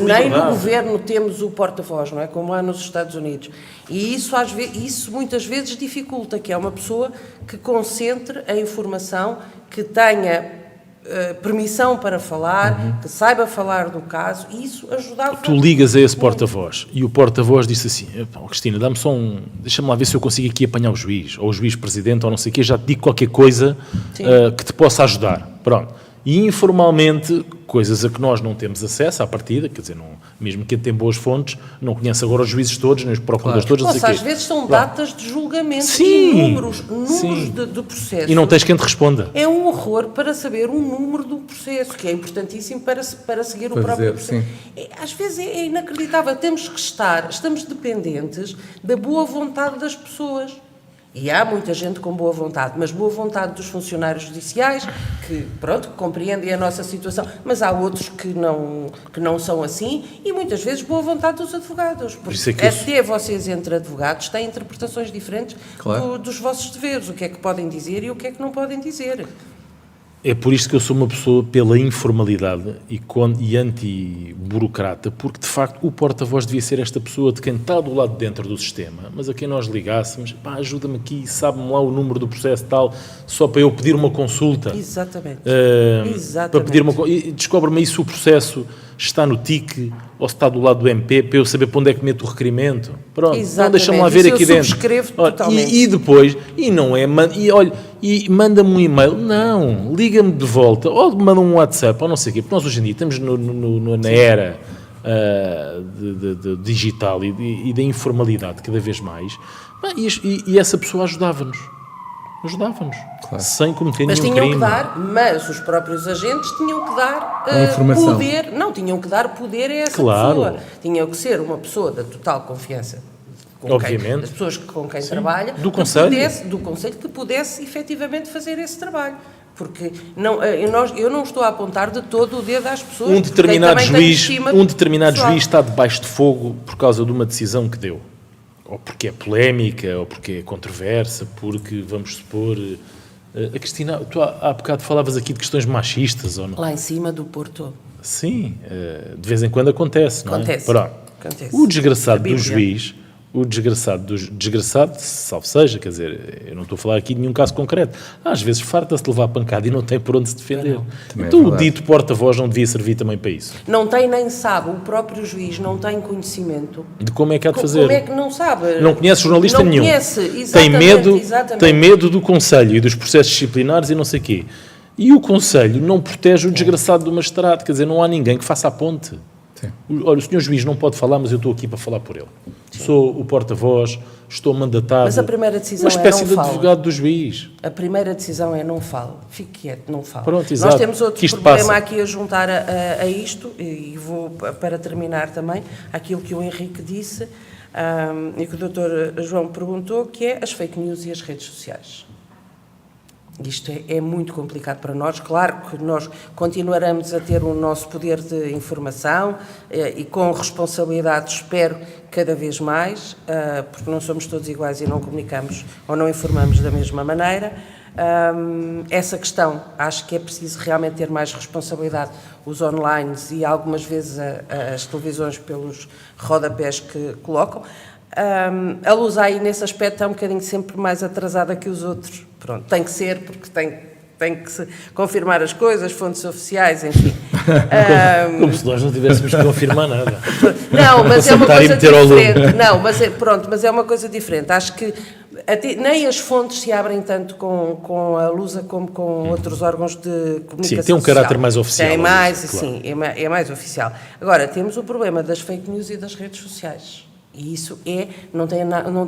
Nem no governo temos o porta-voz, não é? Como há nos Estados Unidos. E isso muitas vezes dificulta, que é uma pessoa que concentre a informação, que tenha permissão para falar, que saiba falar do caso, e isso ajudava... Tu ligas a esse porta-voz e o porta-voz disse assim: Cristina, dá-me só deixa-me lá ver se eu consigo aqui apanhar o juiz, ou o juiz-presidente, ou não sei o quê, já te digo qualquer coisa que te possa ajudar. Pronto. E informalmente, coisas a que nós não temos acesso à partida, quer dizer, não, mesmo quem tem boas fontes, não conhece agora os juízes todos, nem os procuradores todos, não sei Nossa, o às quê. vezes são datas de julgamento Sim, e números sim. de processo. E não tens quem te responda. É um horror para saber um número do processo, que é importantíssimo para seguir o Para próprio dizer, processo. Às vezes é inacreditável. Estamos dependentes da boa vontade das pessoas. E há muita gente com boa vontade, mas boa vontade dos funcionários judiciais, que, pronto, compreendem a nossa situação, mas há outros que não são assim, e muitas vezes boa vontade dos advogados, porque até vocês, entre advogados, têm interpretações diferentes dos vossos deveres, o que é que podem dizer e o que é que não podem dizer. É por isto que eu sou uma pessoa pela informalidade e anti-burocrata, porque de facto o porta-voz devia ser esta pessoa de quem está do lado de dentro do sistema, mas a quem nós ligássemos, pá, ajuda-me aqui, sabe-me lá o número do processo tal, só para eu pedir uma consulta. Exatamente. Para pedir e descobre-me aí se o processo está no TIC ou se está do lado do MP, para eu saber para onde é que meto o requerimento. Pronto, então deixa-me lá ver aqui dentro. Subscrevo totalmente. E depois, manda-me um e-mail, não, liga-me de volta, ou manda um WhatsApp, ou não sei o quê, porque nós hoje em dia estamos na era de digital e da informalidade cada vez mais, e essa pessoa ajudava-nos, claro. Sem cometer nenhum crime. Mas tinham que dar, mas os próprios agentes tinham que dar informação. poder, tinham que dar poder a essa pessoa. Tinham que ser uma pessoa da total confiança obviamente, das pessoas com quem trabalha, do Conselho, que pudesse efetivamente fazer esse trabalho. Porque eu não estou a apontar de todo o dedo às pessoas. Um determinado juiz está debaixo de fogo por causa de uma decisão que deu. Ou porque é polémica, ou porque é controversa, porque, vamos supor... A Cristina, tu há bocado falavas aqui de questões machistas, ou não? Lá em cima do Porto. Sim, de vez em quando acontece, não é? Acontece. O desgraçado do juiz... salvo seja, quer dizer, eu não estou a falar aqui de nenhum caso concreto, às vezes farta-se de levar pancada e não tem por onde se defender. Então o dito porta-voz não devia servir também para isso. Não tem nem sabe, o próprio juiz não tem conhecimento. De como é que há de fazer. Como é que não sabe? Não conhece jornalista nenhum. Tem medo do Conselho e dos processos disciplinares e não sei o quê. E o Conselho não protege o desgraçado do magistrado, quer dizer, não há ninguém que faça a ponte. Sim. Olha, o senhor juiz não pode falar, mas eu estou aqui para falar por ele. Sim. Sou o porta-voz, estou mandatado. Mas a primeira decisão uma espécie de advogado do juiz. A primeira decisão é não fale, fique quieto, não fale. Pronto, exato. Nós temos outro problema aqui a juntar a isto, e vou para terminar também, aquilo que o Henrique disse e que o Dr. João perguntou, que é as fake news e as redes sociais. Isto é muito complicado para nós. Claro que nós continuaremos a ter o nosso poder de informação e com responsabilidade, espero, cada vez mais, porque não somos todos iguais e não comunicamos ou não informamos da mesma maneira. Essa questão, acho que é preciso realmente ter mais responsabilidade, os online e algumas vezes as televisões pelos rodapés que colocam. A luz aí nesse aspecto está um bocadinho sempre mais atrasada que os outros. Pronto, tem que ser, porque tem que se confirmar as coisas, fontes oficiais, enfim. Como se nós não tivéssemos que confirmar nada. Não, mas é uma coisa diferente. Não, mas é uma coisa diferente. Acho que nem as fontes se abrem tanto com a Lusa como com outros órgãos de comunicação. Sim, tem um caráter mais oficial. Tem mais, claro. Sim, é mais oficial. Agora, temos o problema das fake news e das redes sociais. E isso não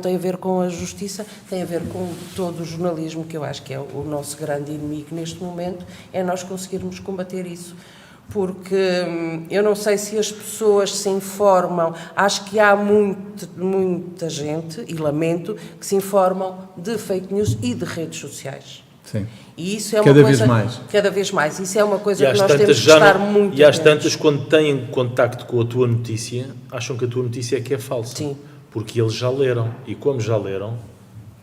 tem a ver com a justiça, tem a ver com todo o jornalismo, que eu acho que é o nosso grande inimigo neste momento, é nós conseguirmos combater isso. Porque eu não sei se as pessoas se informam, acho que há muita gente, e lamento, que se informam de fake news e de redes sociais. Sim. E isso é cada vez mais. Isso é uma coisa que nós temos que estar muito atentos. E às tantas, quando têm contacto com a tua notícia, acham que a tua notícia é que é falsa. Sim. Porque eles já leram. E como já leram,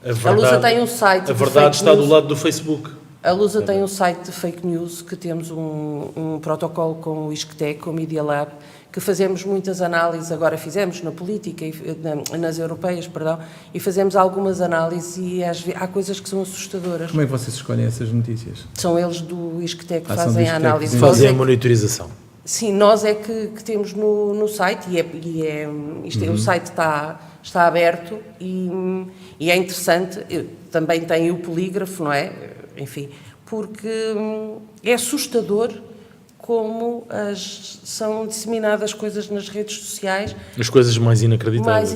a Lusa tem um site. A verdade está do lado do Facebook. A Lusa tem um site de fake news, que temos um protocolo com o ISCTE, com o Media Lab, que fazemos muitas análises, agora fizemos na política, nas europeias, perdão, e fazemos algumas análises e há coisas que são assustadoras. Como é que vocês escolhem essas notícias? São eles do ISCTE que fazem a análise. Fazem a monitorização. Sim, nós é que temos no site o site está aberto e é interessante, também tem o polígrafo, não é? Enfim, porque é assustador como são disseminadas coisas nas redes sociais. As coisas mais inacreditáveis.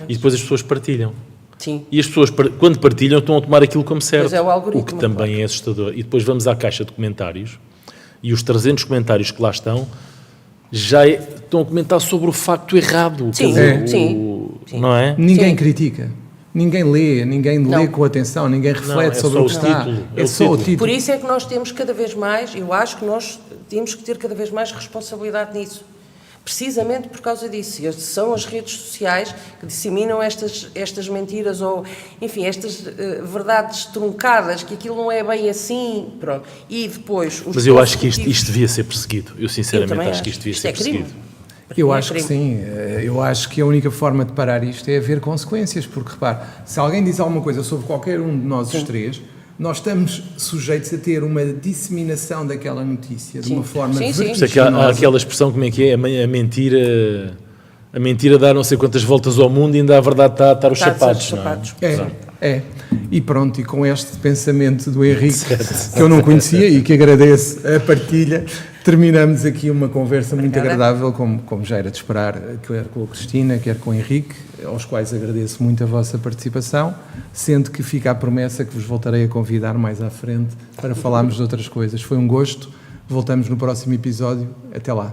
E depois as pessoas partilham. Sim. E as pessoas, quando partilham, estão a tomar aquilo como certo. Pois é, o algoritmo, o que também é assustador. E depois vamos à caixa de comentários e os 300 comentários que lá estão já estão a comentar sobre o facto errado. Sim, sim. Não é? Ninguém Sim. critica. Ninguém lê com atenção, ninguém reflete sobre o que está. É só o título. Por isso é que nós temos cada vez mais, eu acho que nós temos que ter cada vez mais responsabilidade nisso. Precisamente por causa disso. São as redes sociais que disseminam estas mentiras ou, enfim, estas verdades truncadas, que aquilo não é bem assim, pronto. E depois... Mas eu acho que isto devia ser perseguido. Eu sinceramente acho que isto devia ser perseguido. Eu acho que sim, eu acho que a única forma de parar isto é haver consequências, porque repare, se alguém diz alguma coisa sobre qualquer um de nós os três, nós estamos sujeitos a ter uma disseminação daquela notícia de uma forma vertiginosa. Há aquela expressão, como é que é? A mentira dá não sei quantas voltas ao mundo e ainda a verdade está a atar os sapatos. É. E pronto, e com este pensamento do Henrique, que eu não conhecia e que agradeço a partilha, terminamos aqui uma conversa muito agradável, como já era de esperar, quer com a Cristina, quer com o Henrique, aos quais agradeço muito a vossa participação, sendo que fica a promessa que vos voltarei a convidar mais à frente para falarmos de outras coisas. Foi um gosto, voltamos no próximo episódio, até lá.